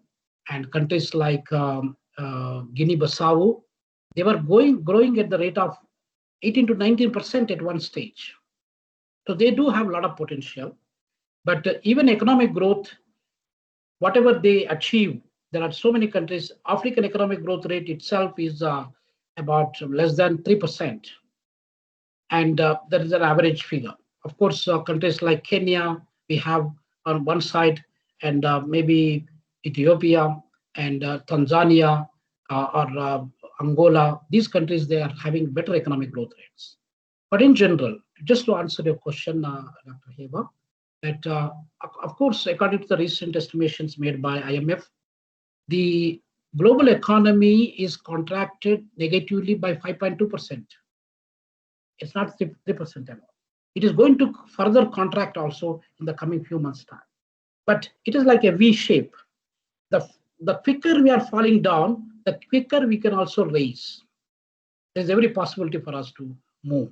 and countries like Guinea-Bissau. They were growing at the rate of 18 to 19% at one stage. So they do have a lot of potential. But even economic growth, whatever they achieve, there are so many countries. African economic growth rate itself is about less than 3%. And that is an average figure. Of course, countries like Kenya, we have on one side, and maybe Ethiopia and Tanzania or Angola, these countries, they are having better economic growth rates. But in general, just to answer your question, Dr. Heba, that of course, according to the recent estimations made by IMF, the global economy is contracted negatively by 5.2%. It's not 3% at all. It is going to further contract also in the coming few months' time. But it is like a V shape. The quicker we are falling down, the quicker we can also raise. There's every possibility for us to move.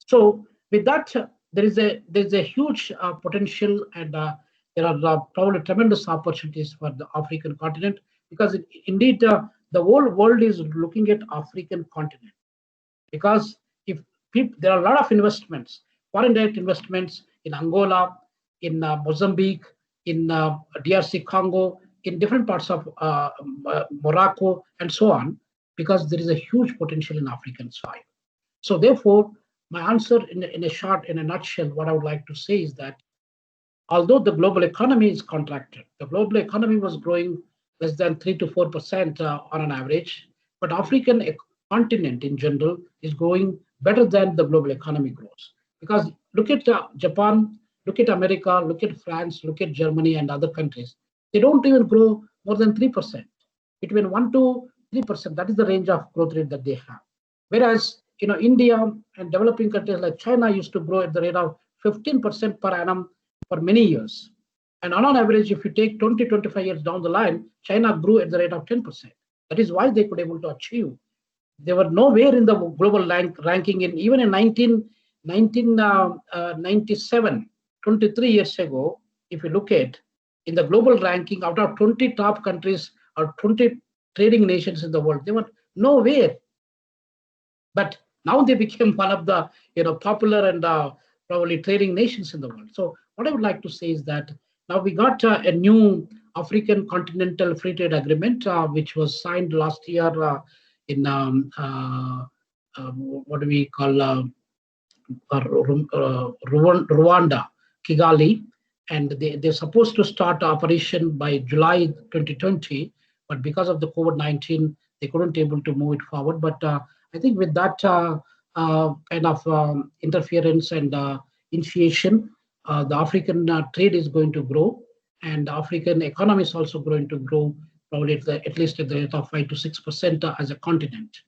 So with that, there is a huge potential, and there are probably tremendous opportunities for the African continent, because indeed the whole world is looking at African continent. Because there are a lot of investments, foreign direct investments in Angola, in Mozambique, in DRC Congo, in different parts of Morocco, and so on, because there is a huge potential in African soil. So therefore, my answer in a nutshell, what I would like to say is that although the global economy is contracted. The global economy was growing less than 3 to 4% on an average, but African continent in general is growing better than the global economy grows. Because look at Japan, look at America, look at France, look at Germany and other countries. They don't even grow more than 3%. Between 1 to 3%, that is the range of growth rate that they have. Whereas, India and developing countries like China used to grow at the rate of 15% per annum for many years. And on average, if you take 20, 25 years down the line, China grew at the rate of 10%. That is why they could able to achieve. They were nowhere in the global ranking, even in 1997, 23 years ago. If you look at in the global ranking, out of 20 top countries or 20 trading nations in the world, they were nowhere. But now they became one of the popular and probably trading nations in the world. So what I would like to say is that now we got a new African Continental Free Trade Agreement, which was signed last year in what do we call Rwanda, Kigali, and they're supposed to start operation by July 2020, but because of the COVID-19, they couldn't able to move it forward. But I think with that kind of interference and initiation, the African trade is going to grow, and the African economy is also going to grow probably at least at the rate of 5 to 6% as a continent.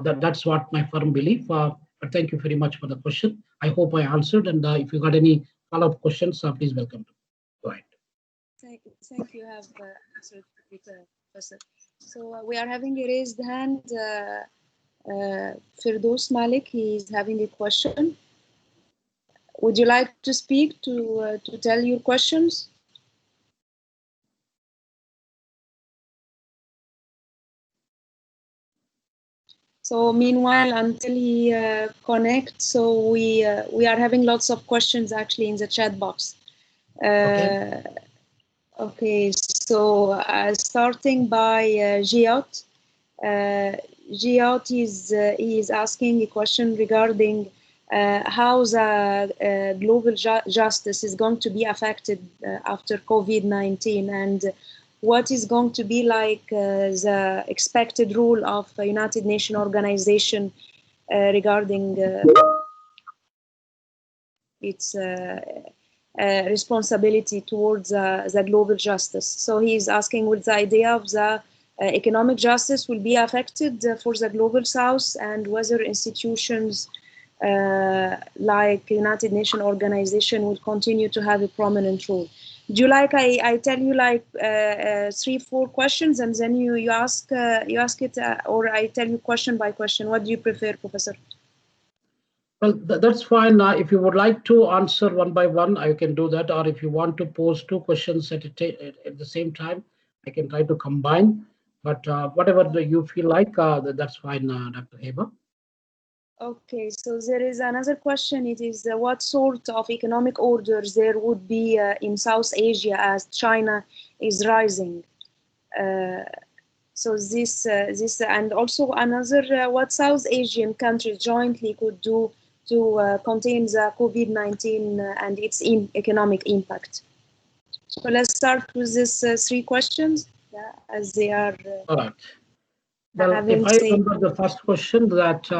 That's what my firm belief. But thank you very much for the question. I hope I answered. And if you got any follow-up questions, please welcome to go ahead. Thank you. Have answered it, Professor. So we are having a raised hand. Firdaus Malik, he is having a question. Would you like to speak to tell your questions? So meanwhile, until he connects, so we are having lots of questions actually in the chat box. Okay, so starting by Giot. Giot is asking a question regarding how the global justice is going to be affected after COVID-19, and what is going to be like the expected role of the United Nations organization regarding its responsibility towards the global justice. So he is asking, will the idea of the economic justice will be affected for the global south, and whether institutions like United Nations organization will continue to have a prominent role. Do you like I tell you like 3-4 questions and then you ask it, or I tell you question by question? What do you prefer, Professor? Well, that's fine. If you would like to answer one by one, I can do that. Or if you want to pose 2 questions at the same time, I can try to combine. But whatever you feel like, that's fine, Dr. Heba. Okay, so there is another question. It is what sort of economic orders there would be in South Asia as China is rising. So this and also another what South Asian countries jointly could do to contain the COVID-19 and its economic impact. So let's start with these 3 questions, as they are. All right. Well, if I remember the first question, that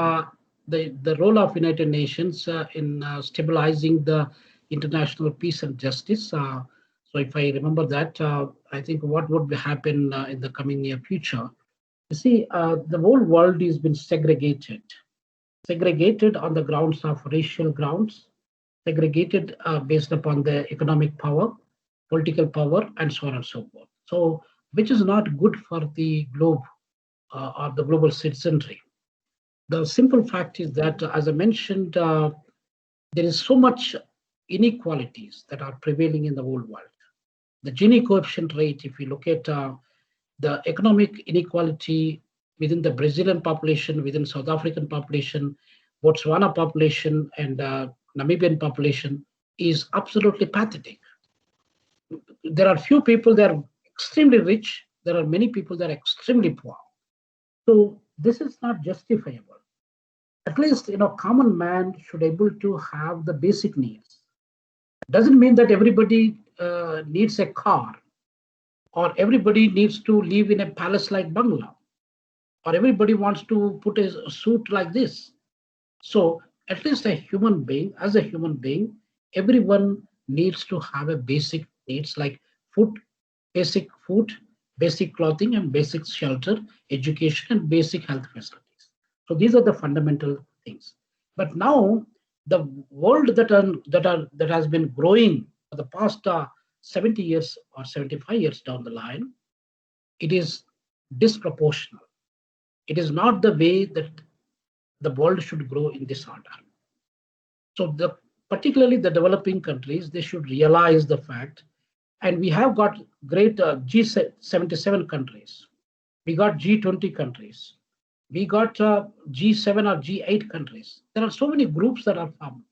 the role of United Nations in stabilizing the international peace and justice. So if I remember that, I think what would happen in the coming near future. You see, the whole world has been segregated on the grounds of racial grounds, segregated based upon the economic power, political power, and so on and so forth. So, which is not good for the globe or the global citizenry. The simple fact is that, as I mentioned, there is so much inequalities that are prevailing in the whole world. The Gini coefficient rate, if you look at the economic inequality within the Brazilian population, within South African population, Botswana population, and Namibian population, is absolutely pathetic. There are few people that are extremely rich. There are many people that are extremely poor. So this is not justifiable. At least, common man should able to have the basic needs. Doesn't mean that everybody needs a car, or everybody needs to live in a palace-like bungalow, or everybody wants to put a suit like this. So at least a human being, as a human being, everyone needs to have a basic needs like food, basic clothing, and basic shelter, education, and basic health facilities. So these are the fundamental things. But now the world that has been growing for the past 70 years or 75 years down the line, it is disproportional. It is not the way that the world should grow in this order. So particularly the developing countries, they should realize the fact, and we have got great G77 countries. We got G20 countries. We got G7 or G8 countries. There are so many groups that are formed.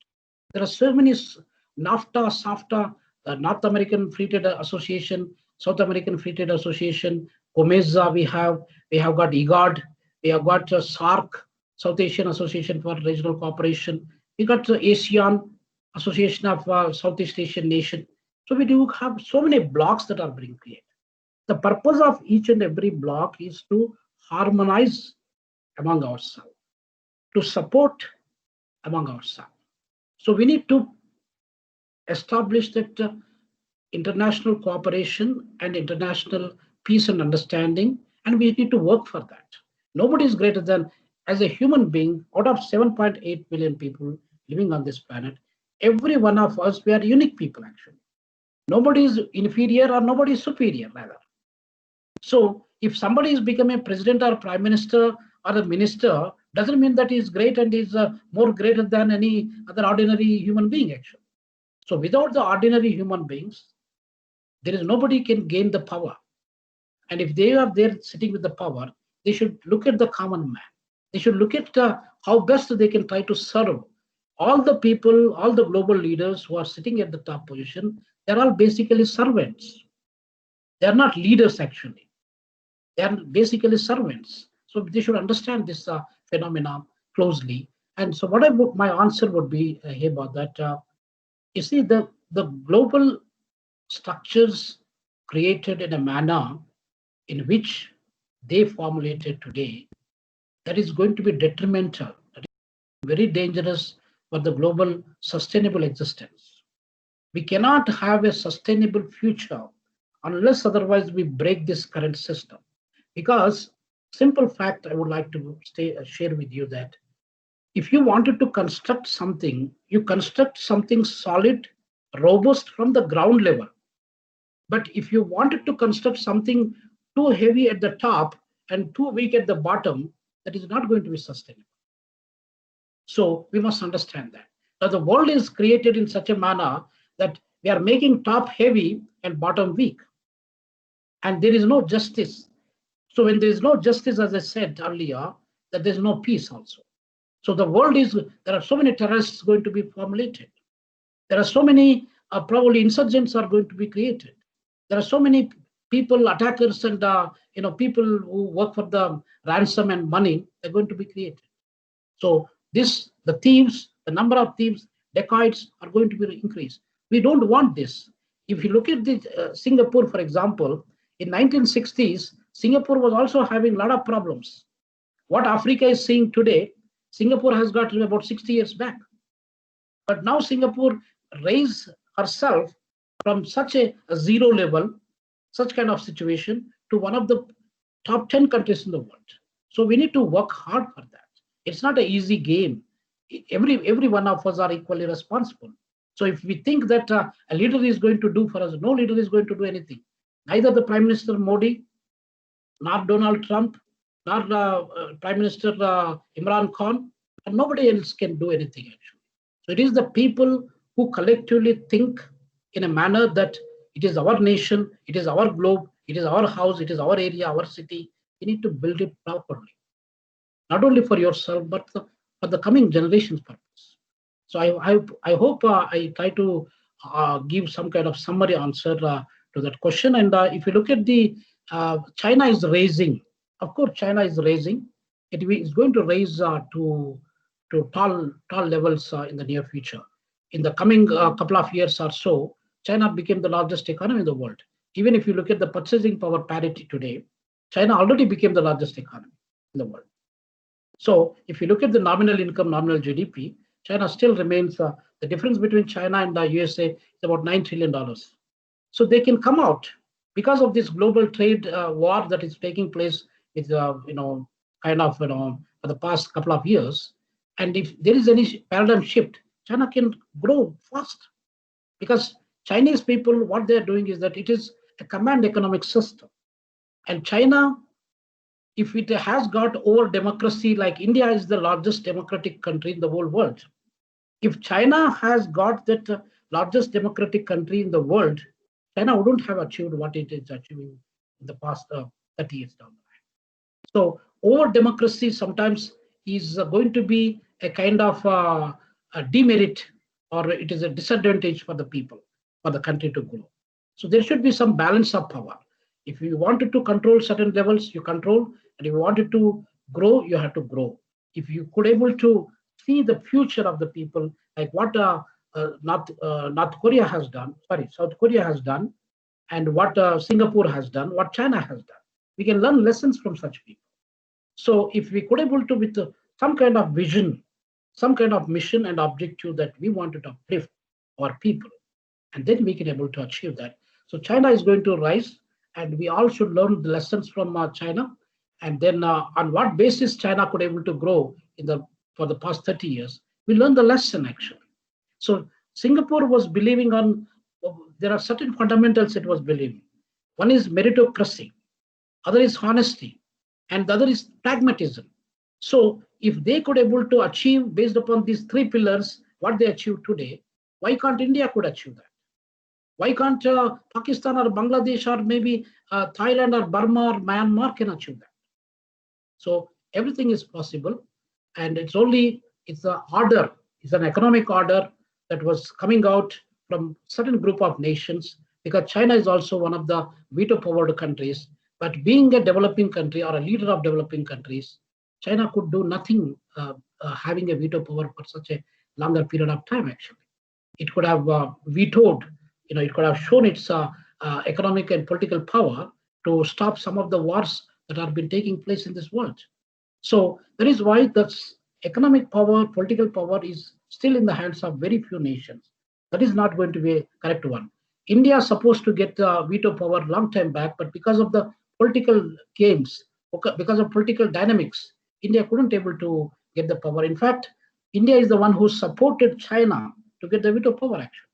There are so many NAFTA, SAFTA, North American Free Trade Association, South American Free Trade Association, COMESA we have got IGAD, we have got SARC, South Asian Association for Regional Cooperation. We got the ASEAN, Association of Southeast Asian Nation. So we do have so many blocks that are being created. The purpose of each and every block is to harmonize among ourselves, to support among ourselves. So we need to establish that international cooperation and international peace and understanding, and we need to work for that. Nobody is greater than, as a human being, out of 7.8 billion people living on this planet, every one of us, we are unique people actually. Nobody is inferior or nobody is superior rather. So if somebody is becoming a president or prime minister or a minister, doesn't mean that he is great and is more greater than any other ordinary human being actually. So without the ordinary human beings, there is nobody can gain the power. And if they are there sitting with the power, they should look at the common man. They should look at how best they can try to serve all the people, all the global leaders who are sitting at the top position. They're all basically servants. They're not leaders actually. They're basically servants. So they should understand this phenomenon closely. And so my answer would be, Heba, that you see the global structures created in a manner in which they formulated today, that is going to be detrimental, that is very dangerous for the global sustainable existence. We cannot have a sustainable future unless otherwise we break this current system. Because simple fact I would like to share with you that if you wanted to construct something, you construct something solid, robust from the ground level. But if you wanted to construct something too heavy at the top and too weak at the bottom, that is not going to be sustainable. So we must understand that. Now the world is created in such a manner that we are making top heavy and bottom weak. And there is no justice. So when there is no justice, as I said earlier, that there is no peace also. So the world is, there are so many terrorists going to be formulated. There are so many, probably insurgents are going to be created. There are so many people, attackers, and people who work for the ransom and money are going to be created. So the thieves, the number of thieves, dacoits are going to be increased. We don't want this. If you look at the Singapore, for example, in 1960s, Singapore was also having a lot of problems. What Africa is seeing today, Singapore has got about 60 years back. But now Singapore raised herself from such a zero level, such kind of situation, to one of the top 10 countries in the world. So we need to work hard for that. It's not an easy game. Every one of us are equally responsible. So if we think that a leader is going to do for us, no leader is going to do anything. Neither the Prime Minister Modi, nor Donald Trump, nor Prime Minister Imran Khan, and nobody else can do anything actually. So it is the people who collectively think in a manner that it is our nation, it is our globe, it is our house, it is our area, our city. You need to build it properly, not only for yourself, but for the coming generations' purpose. So I hope I try to give some kind of summary answer to that question. And if you look at the China is raising, of course, China is raising. It is going to raise to tall levels in the near future. in the coming couple of years or so, China became the largest economy in the world. Even if you look at the purchasing power parity today, China already became the largest economy in the world. So if you look at the nominal income, nominal GDP, China still remains, the difference between China and the USA is about $9 trillion. So they can come out because of this global trade war that is taking place with, for the past couple of years. And if there is any paradigm shift, China can grow fast because Chinese people, what they're doing is that it is a command economic system. And China, if it has got over democracy, like India is the largest democratic country in the whole world. If China has got that largest democratic country in the world, China wouldn't have achieved what it is achieving in the past 30 years down the line. So over democracy sometimes is going to be a kind of a demerit, or it is a disadvantage for the people, for the country to grow. So there should be some balance of power. If you wanted to control certain levels, you control, and if you wanted to grow, you have to grow. If you could able to see the future of the people, like what South Korea has done, and what Singapore has done, what China has done, we can learn lessons from such people. So if we could able to, with some kind of vision, some kind of mission and objective that we wanted to uplift our people, and then we can able to achieve that. So China is going to rise, and we all should learn the lessons from China, and then on what basis China could able to grow for the past 30 years, we learn the lesson actually. So Singapore was believing on, there are certain fundamentals it was believing. One is meritocracy, other is honesty, and the other is pragmatism. So if they could able to achieve based upon these three pillars, what they achieve today, why can't India could achieve that? Why can't Pakistan or Bangladesh or maybe Thailand or Burma or Myanmar can achieve that? So everything is possible, and it's an order, it's an economic order that was coming out from certain group of nations, because China is also one of the veto-powered countries. But being a developing country or a leader of developing countries, China could do nothing having a veto power for such a longer period of time. Actually, it could have vetoed. It could have shown its economic and political power to stop some of the wars that have been taking place in this world. So that is why the economic power, political power is still in the hands of very few nations. That is not going to be a correct one. India is supposed to get veto power long time back, but because of the political games, because of political dynamics, India couldn't able to get the power. In fact, India is the one who supported China to get the veto power actually.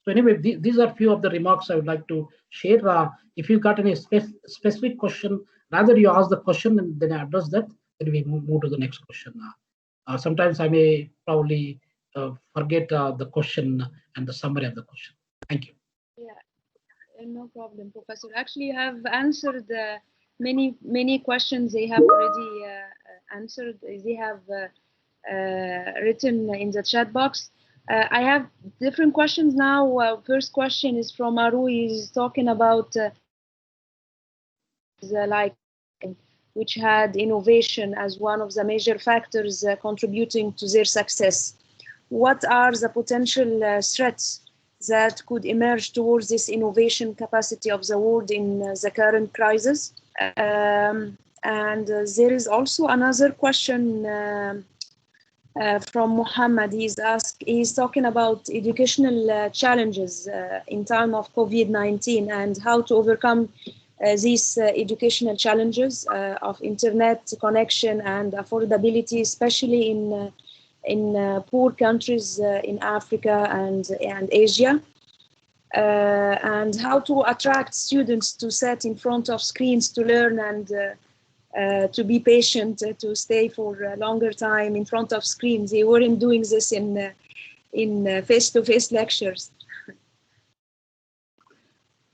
So anyway, these are few of the remarks I would like to share. If you got any specific question, rather you ask the question and then I address that, then we move to the next question. Sometimes I may probably forget the question and the summary of the question. Thank you. Yeah, no problem, Professor. Actually, you have answered many questions they have already answered. They have written in the chat box. I have different questions now. First question is from Aru. He's talking about which had innovation as one of the major factors contributing to their success. What are the potential threats that could emerge towards this innovation capacity of the world in the current crisis? And there is also another question from Muhammad. He's talking about educational challenges in time of COVID-19 and how to overcome these educational challenges of internet connection and affordability, especially in poor countries in Africa and Asia, and how to attract students to sit in front of screens to learn and to be patient, to stay for a longer time in front of screens. They weren't doing this in face-to-face lectures.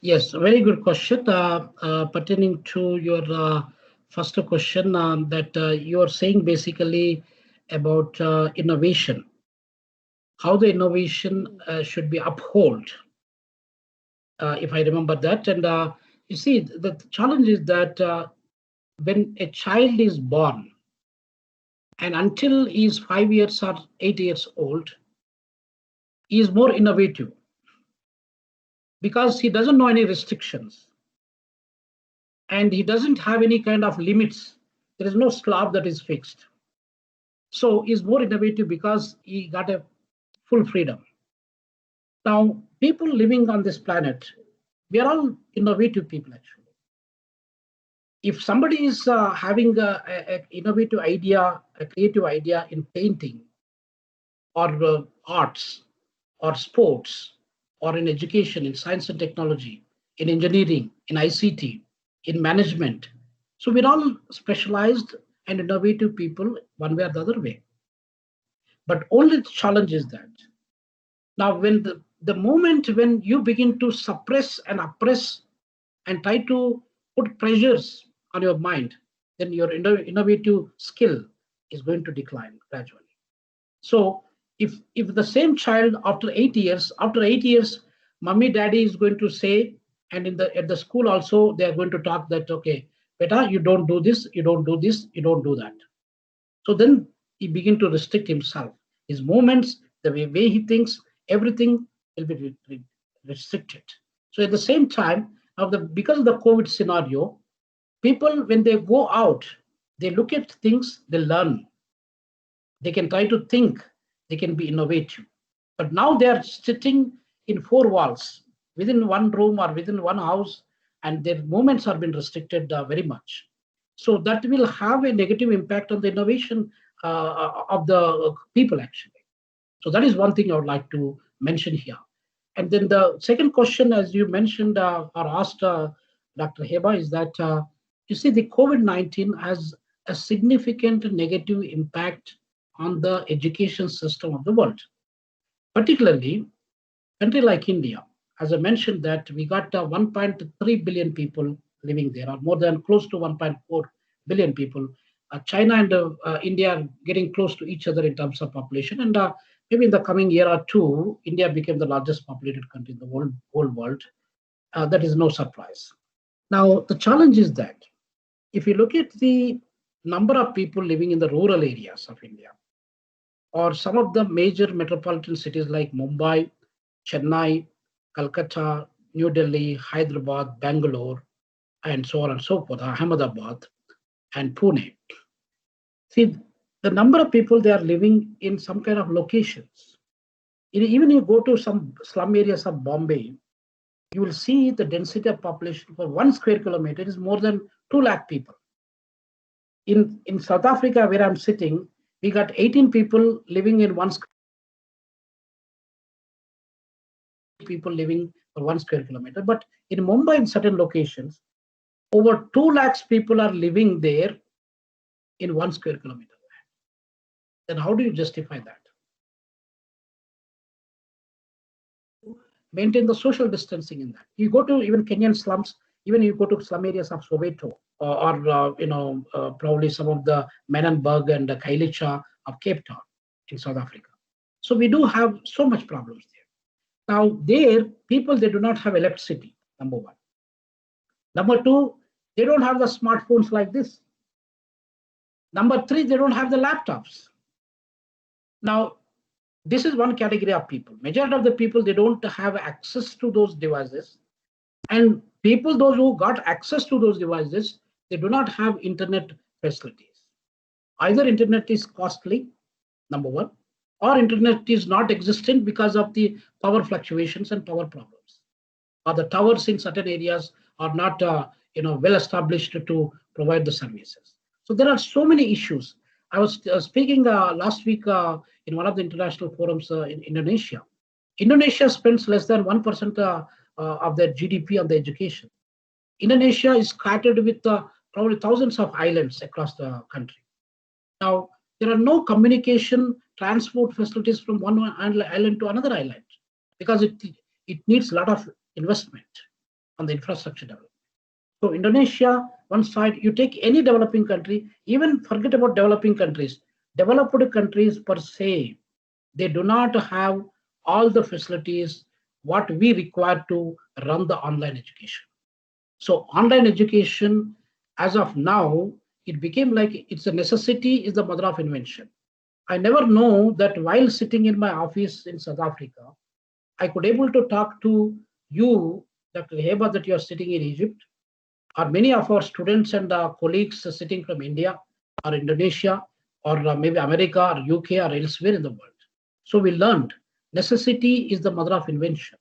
Yes, very good question. Pertaining to your first question, that you are saying basically about innovation, how the innovation should be upheld, if I remember that. And you see, the challenge is that when a child is born, and until he is 5 years or 8 years old, he is more innovative because he doesn't know any restrictions and he doesn't have any kind of limits. There is no slab that is fixed. So he's more innovative because he got a full freedom. Now, people living on this planet, we are all innovative people actually. If somebody is having a innovative idea, a creative idea in painting or arts or sports or in education, in science and technology, in engineering, in ICT, in management. So we're all specialized and innovative people one way or the other way. But only the challenge is that now when the moment when you begin to suppress and oppress and try to put pressures on your mind, then your innovative skill is going to decline gradually. So if the same child after 8 years, mommy, daddy is going to say, and at the school also, they are going to talk that, okay, beta, you don't do this, you don't do this, you don't do that. So then he begin to restrict himself. His movements, the way he thinks, everything will be restricted. So at the same time, because of the COVID scenario, people, when they go out, they look at things, they learn. They can try to think, they can be innovative. But now they are sitting in four walls, within one room or within one house, and their movements have been restricted very much. So that will have a negative impact on the innovation of the people actually. So that is one thing I would like to mention here. And then the second question, as you mentioned or asked Dr. Heba, is that you see the COVID-19 has a significant negative impact on the education system of the world, particularly a country like India. As I mentioned that we got 1.3 billion people living there, or more than close to 1.4 billion people. China and India are getting close to each other in terms of population, and maybe in the coming year or two, India became the largest populated country in the whole world. That is no surprise. Now, the challenge is that if you look at the number of people living in the rural areas of India, or some of the major metropolitan cities like Mumbai, Chennai, Calcutta, New Delhi, Hyderabad, Bangalore, and so on and so forth, Ahmedabad and Pune. See, the number of people they are living in some kind of locations. Even you go to some slum areas of Bombay, you will see the density of population for 1 square kilometer is more than 2 lakh people. In South Africa, where I'm sitting, we got 18 people living in 1 square people living for 1 square kilometer. But in Mumbai, in certain locations, over 2 lakhs people are living there in 1 square kilometer. Then how do you justify that? Maintain the social distancing in that. You go to even Kenyan slums, even you go to slum areas of Soweto or probably some of the Menenberg and the Kailicha of Cape Town in South Africa. So we do have so much problems there. Now there, people, they do not have electricity, number one. Number two, they don't have the smartphones like this. Number three, they don't have the laptops. Now, this is one category of people. Majority of the people, they don't have access to those devices. And people, those who got access to those devices, they do not have internet facilities. Either internet is costly, number one, or internet is not existent because of the power fluctuations and power problems. Or the towers in certain areas are not well established to provide the services. So there are so many issues. I was speaking last week in one of the international forums in Indonesia. Indonesia spends less than 1% of their GDP on the education. Indonesia is scattered with probably thousands of islands across the country. Now, there are no communication, transport facilities from one island to another island because it needs a lot of investment on the infrastructure development. So Indonesia, one side, you take any developing country, even forget about developing countries. Developed countries per se, they do not have all the facilities what we require to run the online education. So online education, as of now, it became like it's a necessity, is the mother of invention. I never know that while sitting in my office in South Africa, I could able to talk to you, Dr. Heba, that you are sitting in Egypt, or many of our students and colleagues sitting from India or Indonesia or maybe America or UK or elsewhere in the world. So we learned necessity is the mother of invention.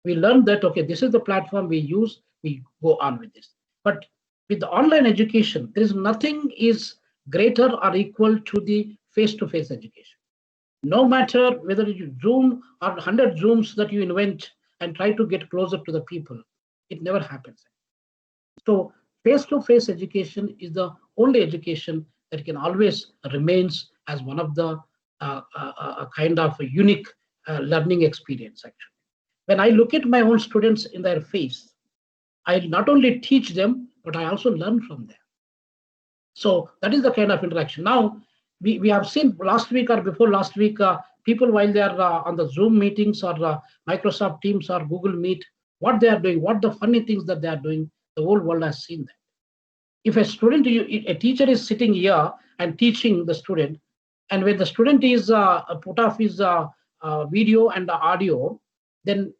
We learned that, okay, this is the platform we use, we go on with this. But with the online education, there is nothing is greater or equal to the face-to-face education. No matter whether you Zoom or 100 Zooms that you invent and try to get closer to the people, it never happens. So face-to-face education is the only education that can always remains as one of the kind of a unique learning experience, actually. When I look at my own students in their face, I not only teach them, but I also learn from them. So that is the kind of interaction. Now, we have seen last week or before last week, people while they are on the Zoom meetings or Microsoft Teams or Google Meet, what they are doing, what the funny things that they are doing, the whole world has seen that. If a student, a teacher is sitting here and teaching the student, and when the student is put off his video and the audio, then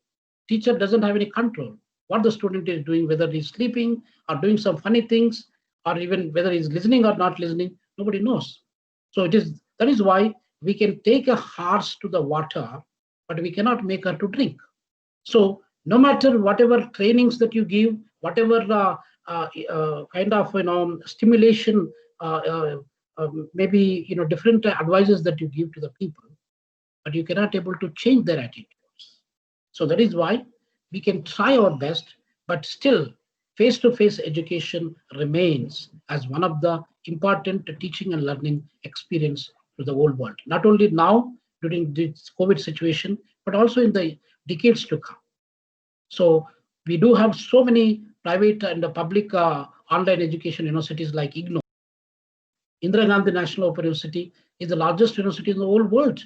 teacher doesn't have any control what the student is doing, whether he's sleeping or doing some funny things, or even whether he's listening or not listening, nobody knows. So that is why we can take a horse to the water, but we cannot make her to drink. So no matter whatever trainings that you give, whatever kind of stimulation, maybe different advices that you give to the people, but you cannot able to change their attitudes. So that is why we can try our best, but still face-to-face education remains as one of the important teaching and learning experience to the whole world. Not only now during this COVID situation, but also in the decades to come. So we do have so many private and public online education universities like IGNO. Indira Gandhi National Open University is the largest university in the whole world.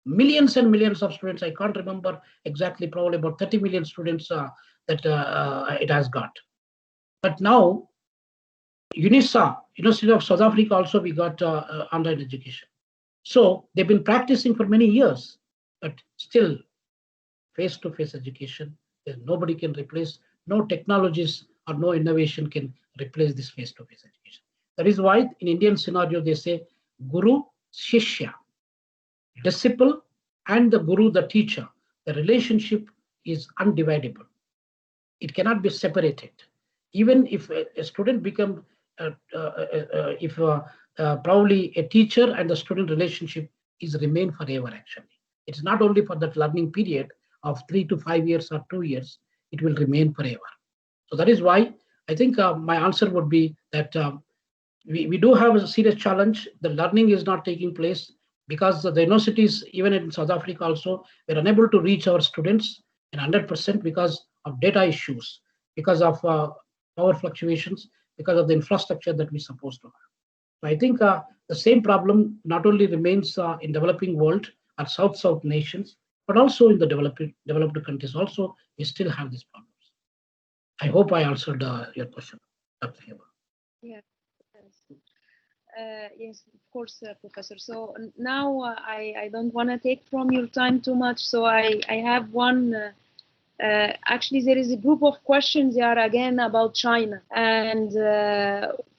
Millions and millions of students. I can't remember exactly, probably about 30 million students that it has got. But now, UNISA, University of South Africa, also we got online education. So they've been practicing for many years, but still face-to-face education, nobody can replace, no technologies or no innovation can replace this face-to-face education. That is why in Indian scenario, they say Guru, Shishya, disciple, and the Guru, the teacher. The relationship is undividable. It cannot be separated. Even if a student become, probably a teacher and the student relationship is remain forever actually. It's not only for that learning period of 3 to 5 years or 2 years, it will remain forever. So that is why I think my answer would be that we do have a serious challenge. The learning is not taking place because the universities, even in South Africa also, were unable to reach our students in 100% because of data issues, because of power fluctuations, because of the infrastructure that we're supposed to have. So I think the same problem not only remains in developing world or South nations, but also in the developed countries also, we still have these problems. I hope I answered your question, Dr. Heba. Yeah. Yes, of course, Professor. So now I don't want to take from your time too much. So I have one. Actually, there is a group of questions here again about China. And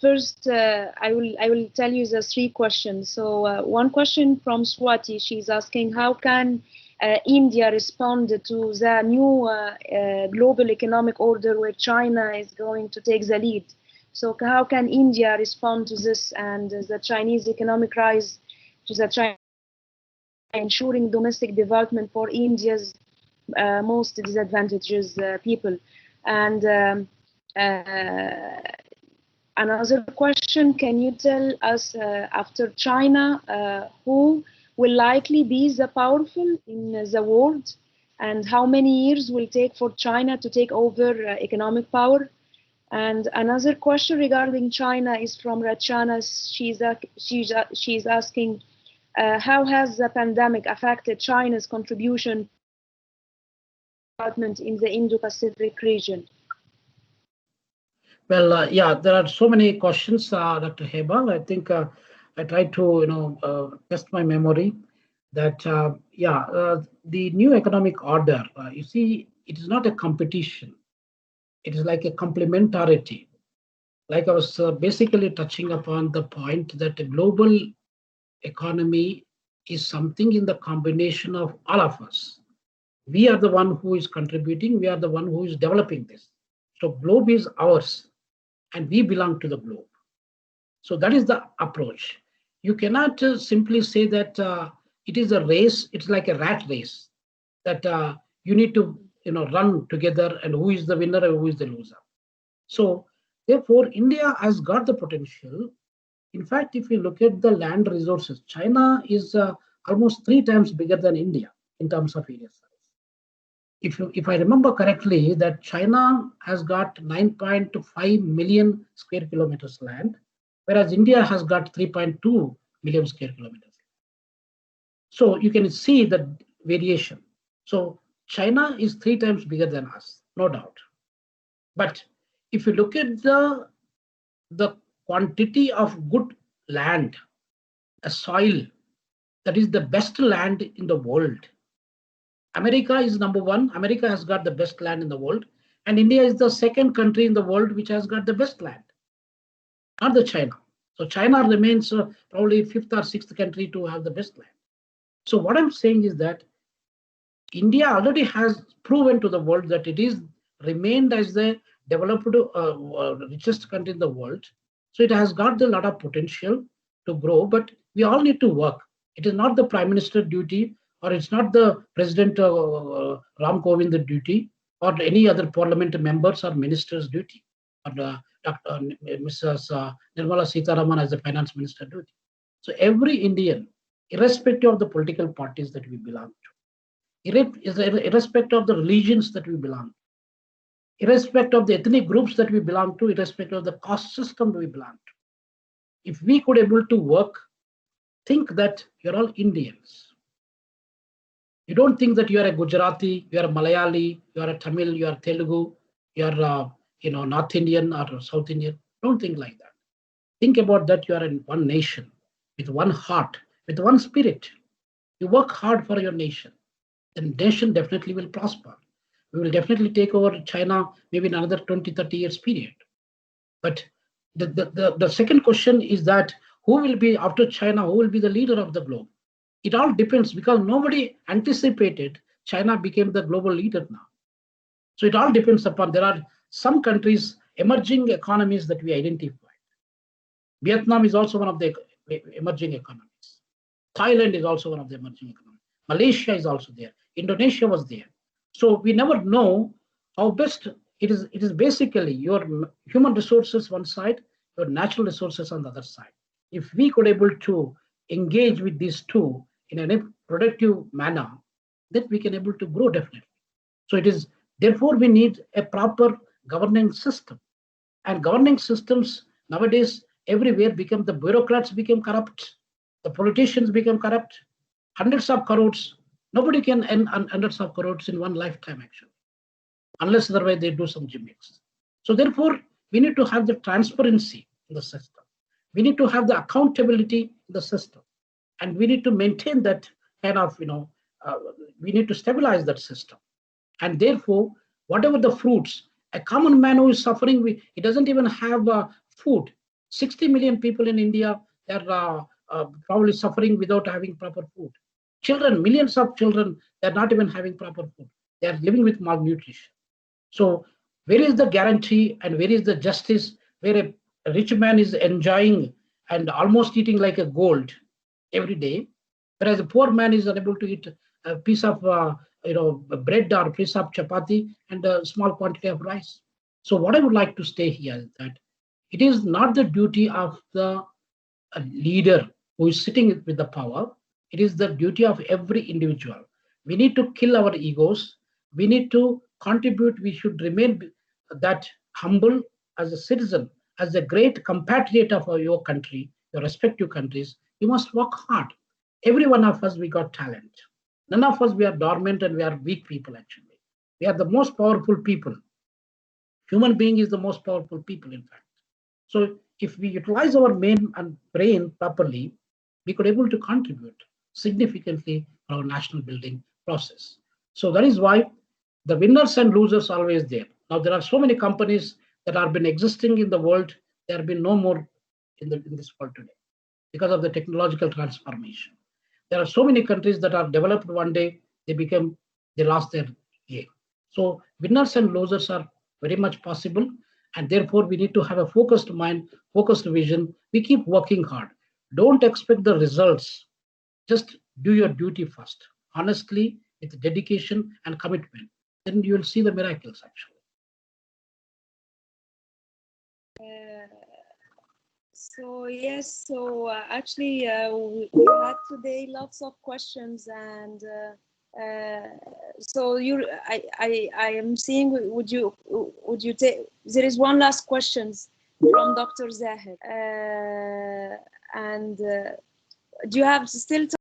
first, I will tell you the three questions. So one question from Swati. She's asking, how can India respond to the new global economic order where China is going to take the lead? So how can India respond to this and the Chinese economic rise to the China, ensuring domestic development for India's most disadvantaged people? And another question, can you tell us after China, who will likely be the powerful in the world, and how many years will take for China to take over economic power? And another question regarding China is from Rachana. She's asking, how has the pandemic affected China's contribution in the Indo-Pacific region? Well, yeah, there are so many questions, Dr. Heba. I think I tried to test my memory. That the new economic order. You see, it is not a competition. It is like a complementarity. Like I was basically touching upon the point that a global economy is something in the combination of all of us. We are the one who is contributing. We are the one who is developing this. So globe is ours, and we belong to the globe. So that is the approach. You cannot simply say that it is a race. It's like a rat race that you need to run together, and who is the winner and who is the loser. So therefore, India has got the potential. In fact, if you look at the land resources, China is almost 3 times bigger than India in terms of area size. If I remember correctly, that China has got 9.5 million square kilometers land, whereas India has got 3.2 million square kilometers. So you can see the variation. So China is 3 times bigger than us, no doubt. But if you look at the quantity of good land, a soil, that is the best land in the world. America is number one. America has got the best land in the world. And India is the second country in the world which has got the best land, not the China. So China remains probably fifth or sixth country to have the best land. So what I'm saying is that India already has proven to the world that it is remained as the developed richest country in the world. So it has got a lot of potential to grow, but we all need to work. It is not the Prime Minister duty, or it's not the President Ram Kovind duty, or any other parliament members or ministers duty, or Mrs. Nirmala Sitharaman as the finance minister duty. So every Indian, irrespective of the political parties that we belong to, irrespective of the religions that we belong to, irrespective of the ethnic groups that we belong to, irrespective of the caste system we belong to, if we could able to work, think that you're all Indians. You don't think that you are a Gujarati, you are a Malayali, you are a Tamil, you are Telugu, you are North Indian or South Indian. Don't think like that. Think about that you are in one nation, with one heart, with one spirit. You work hard for your nation. The nation definitely will prosper. We will definitely take over China maybe in another 20, 30 years period. But the second question is that who will be after China, who will be the leader of the globe? It all depends, because nobody anticipated China became the global leader now. So it all depends upon, there are some countries, emerging economies that we identified. Vietnam is also one of the emerging economies. Thailand is also one of the emerging economies. Malaysia is also there. Indonesia was there. So we never know how best it is. It is basically your human resources one side, your natural resources on the other side. If we could able to engage with these two in a productive manner, then we can able to grow definitely. So it is, therefore we need a proper governing system. And governing systems nowadays everywhere become, the bureaucrats become corrupt, the politicians become corrupt, hundreds of crores. Nobody can earn hundreds of crores in one lifetime actually, unless otherwise they do some gimmicks. So therefore, we need to have the transparency in the system. We need to have the accountability in the system, and we need to maintain that kind of, we need to stabilize that system. And therefore, whatever the fruits, a common man who is suffering, he doesn't even have food. 60 million people in India, they're probably suffering without having proper food. Children, millions of children, they're not even having proper food. They're living with malnutrition. So where is the guarantee and where is the justice, where a rich man is enjoying and almost eating like a gold every day, whereas a poor man is unable to eat a piece of bread or a piece of chapati and a small quantity of rice. So what I would like to say here is that it is not the duty of the leader who is sitting with the power. It is the duty of every individual. We need to kill our egos. We need to contribute. We should remain that humble as a citizen, as a great compatriot of your country, your respective countries. You must work hard. Every one of us, we got talent. None of us, we are dormant and we are weak people actually. We are the most powerful people. Human being is the most powerful people, in fact. So if we utilize our main and brain properly, we could able to contribute significantly to our national building process. So that is why the winners and losers are always there. Now there are so many companies that have been existing in the world. There have been no more in this world today because of the technological transformation. There are so many countries that are developed one day, they lost their game. So winners and losers are very much possible, and therefore we need to have a focused mind, focused vision. We keep working hard. Don't expect the results. Just do your duty first, honestly, with dedication and commitment. Then you will see the miracles actually. So yes, so actually we had today lots of questions, and so I am seeing. Would you take? There is one last questions from Dr. Zahir, and do you have still time?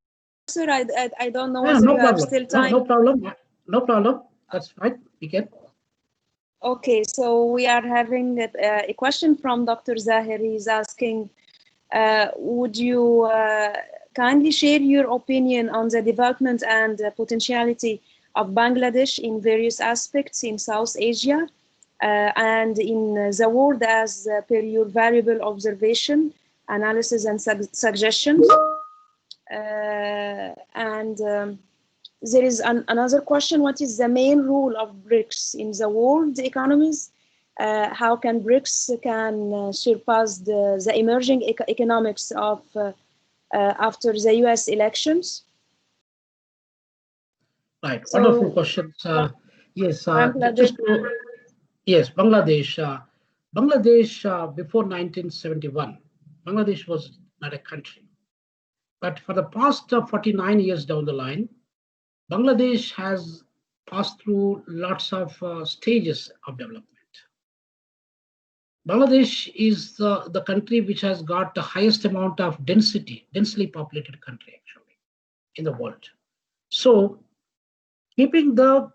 Sir, I don't know whether no you problem. have still time. No problem. No problem. That's fine. We can. Okay, so we are having a question from Dr. Zahir. He's asking, would you kindly share your opinion on the development and potentiality of Bangladesh in various aspects in South Asia and in the world as per your valuable observation, analysis and suggestions? There is another question. What is the main role of BRICS in the world economies? How can BRICS surpass the emerging economics of after the US elections? Right, so, wonderful questions. Yes, Bangladesh. Yes, Bangladesh. Bangladesh before 1971, Bangladesh was not a country. But for the past 49 years down the line, Bangladesh has passed through lots of stages of development. Bangladesh is the country which has got the highest amount of densely populated country actually in the world. So keeping the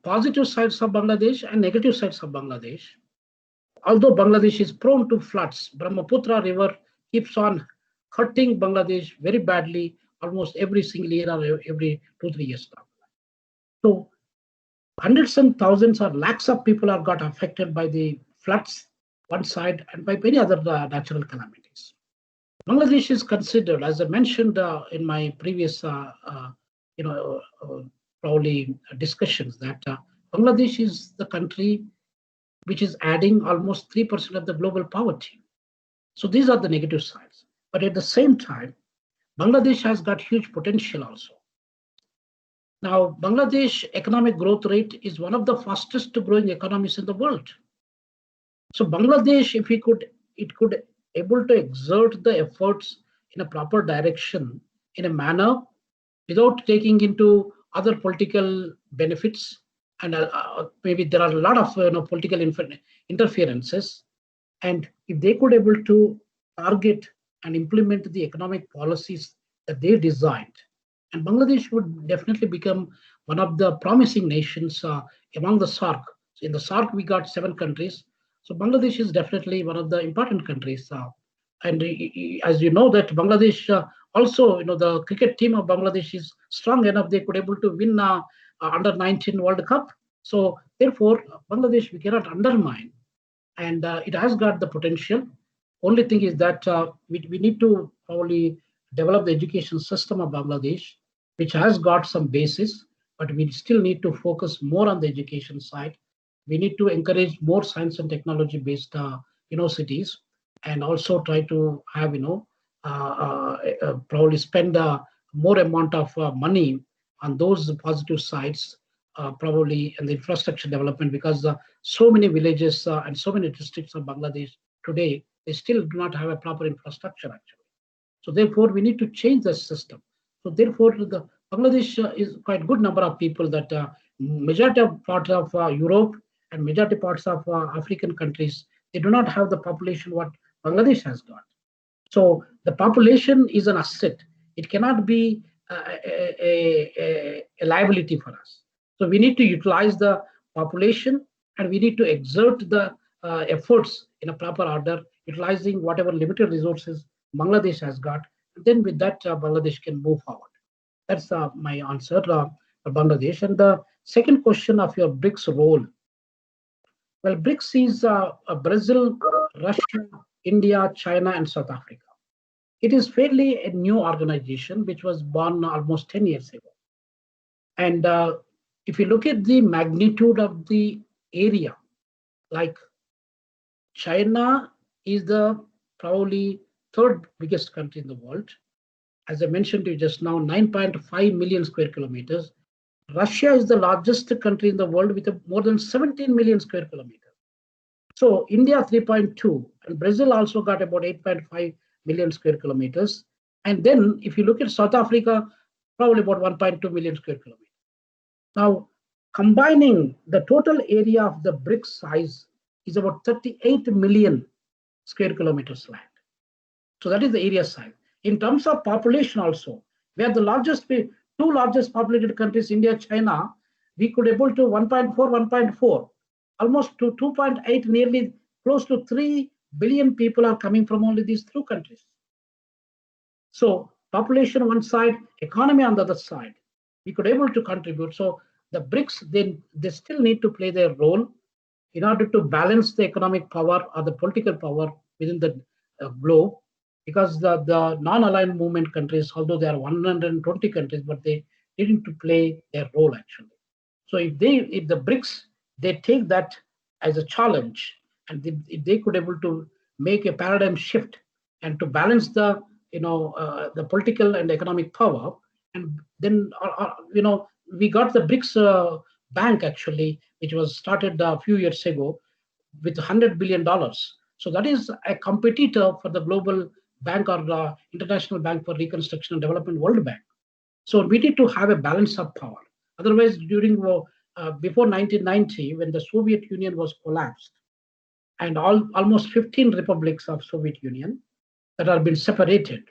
positive sides of Bangladesh and negative sides of Bangladesh, although Bangladesh is prone to floods, Brahmaputra River keeps on hurting Bangladesh very badly almost every single year or every 2-3 years now. So hundreds and thousands or lakhs of people are got affected by the floods one side and by many other natural calamities. Bangladesh is considered, as I mentioned in my previous probably discussions, that Bangladesh is the country which is adding almost 3% of the global poverty. So these are the negative sides. But at the same time, Bangladesh has got huge potential also. Now, Bangladesh economic growth rate is one of the fastest growing economies in the world. So Bangladesh, if it could able to exert the efforts in a proper direction, in a manner, without taking into other political benefits, and maybe there are a lot of political interferences, and if they could able to target and implement the economic policies that they designed, and Bangladesh would definitely become one of the promising nations among the SAARC. So in the SAARC, we got 7 countries. So Bangladesh is definitely one of the important countries. And as you know that Bangladesh also, the cricket team of Bangladesh is strong enough, they could able to win under 19 World Cup. So therefore, Bangladesh we cannot undermine, and it has got the potential. Only thing is that we need to probably develop the education system of Bangladesh, which has got some basis, but we still need to focus more on the education side. We need to encourage more science and technology based universities, and also try to have probably spend more amount of money on those positive sides, probably in the infrastructure development, because so many villages and so many districts of Bangladesh today, they still do not have a proper infrastructure actually. So therefore, we need to change the system. So therefore, the Bangladesh is quite good number of people that majority of parts of Europe and majority parts of African countries, they do not have the population what Bangladesh has got. So the population is an asset. It cannot be a liability for us. So we need to utilize the population, and we need to exert the efforts in a proper order utilizing whatever limited resources Bangladesh has got. And then with that, Bangladesh can move forward. That's my answer for Bangladesh. And the second question of your BRICS role. Well, BRICS is Brazil, Russia, India, China, and South Africa. It is fairly a new organization which was born almost 10 years ago. And if you look at the magnitude of the area, like China is the probably third biggest country in the world. As I mentioned to you just now, 9.5 million square kilometers. Russia is the largest country in the world with more than 17 million square kilometers. So India 3.2, and Brazil also got about 8.5 million square kilometers. And then if you look at South Africa, probably about 1.2 million square kilometers. Now, combining the total area of the BRICS size is about 38 million square kilometers land. So that is the area size. In terms of population also, we are the largest, two largest populated countries, India, China, we could able to 1.4, almost to 2.8, nearly close to 3 billion people are coming from only these two countries. So population on one side, economy on the other side, we could able to contribute. So the BRICS, they still need to play their role in order to balance the economic power or the political power within the globe, because the non-aligned movement countries, although there are 120 countries, but they didn't to play their role actually. So if the BRICS, they take that as a challenge, and if they could able to make a paradigm shift and to balance the the political and economic power, and then we got the BRICS bank actually, which was started a few years ago with $100 billion. So that is a competitor for the global bank or the International Bank for Reconstruction and Development, World Bank. So we need to have a balance of power. Otherwise, during before 1990, when the Soviet Union was collapsed, and almost 15 republics of Soviet Union that have been separated.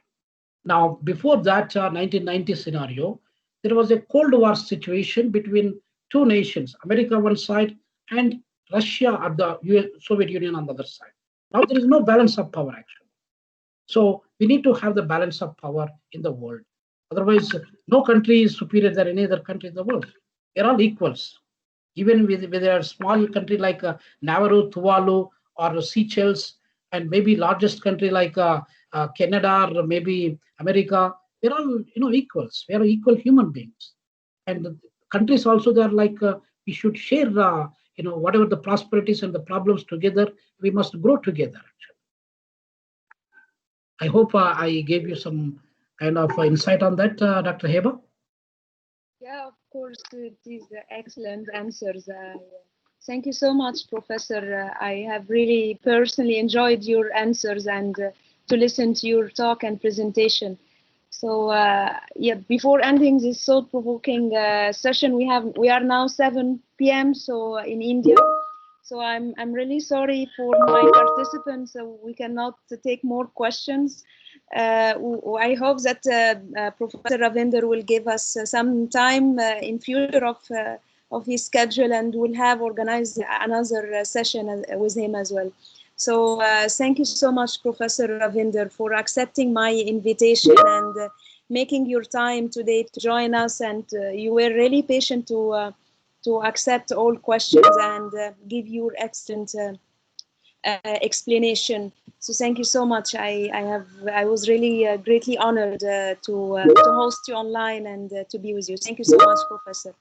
Now, before that 1990 scenario, there was a Cold War situation between two nations, America on one side and Russia at the Soviet Union on the other side. Now there is no balance of power actually. So we need to have the balance of power in the world. Otherwise, no country is superior than any other country in the world. They're all equals. Even with a small country like Nauru, Tuvalu, or Seychelles, and maybe largest country like Canada or maybe America, they're all equals. We are equal human beings. And the countries also, they're like we should share whatever the prosperities and the problems together. We must grow together. Actually, I hope I gave you some kind of insight on that, Dr. Heba. Yeah, of course, these excellent answers. Thank you so much, Professor. I have really personally enjoyed your answers and to listen to your talk and presentation. So yeah, before ending this thought-provoking session, we are now 7 p.m. so in India. So I'm really sorry for my participants. We cannot take more questions. I hope that Professor Ravinder will give us some time in future of his schedule, and we'll have organized another session with him as well. So thank you so much, Professor Ravinder, for accepting my invitation and making your time today to join us. And you were really patient to accept all questions and give your excellent explanation. So thank you so much. I was really greatly honored to host you online and to be with you. Thank you so much, Professor.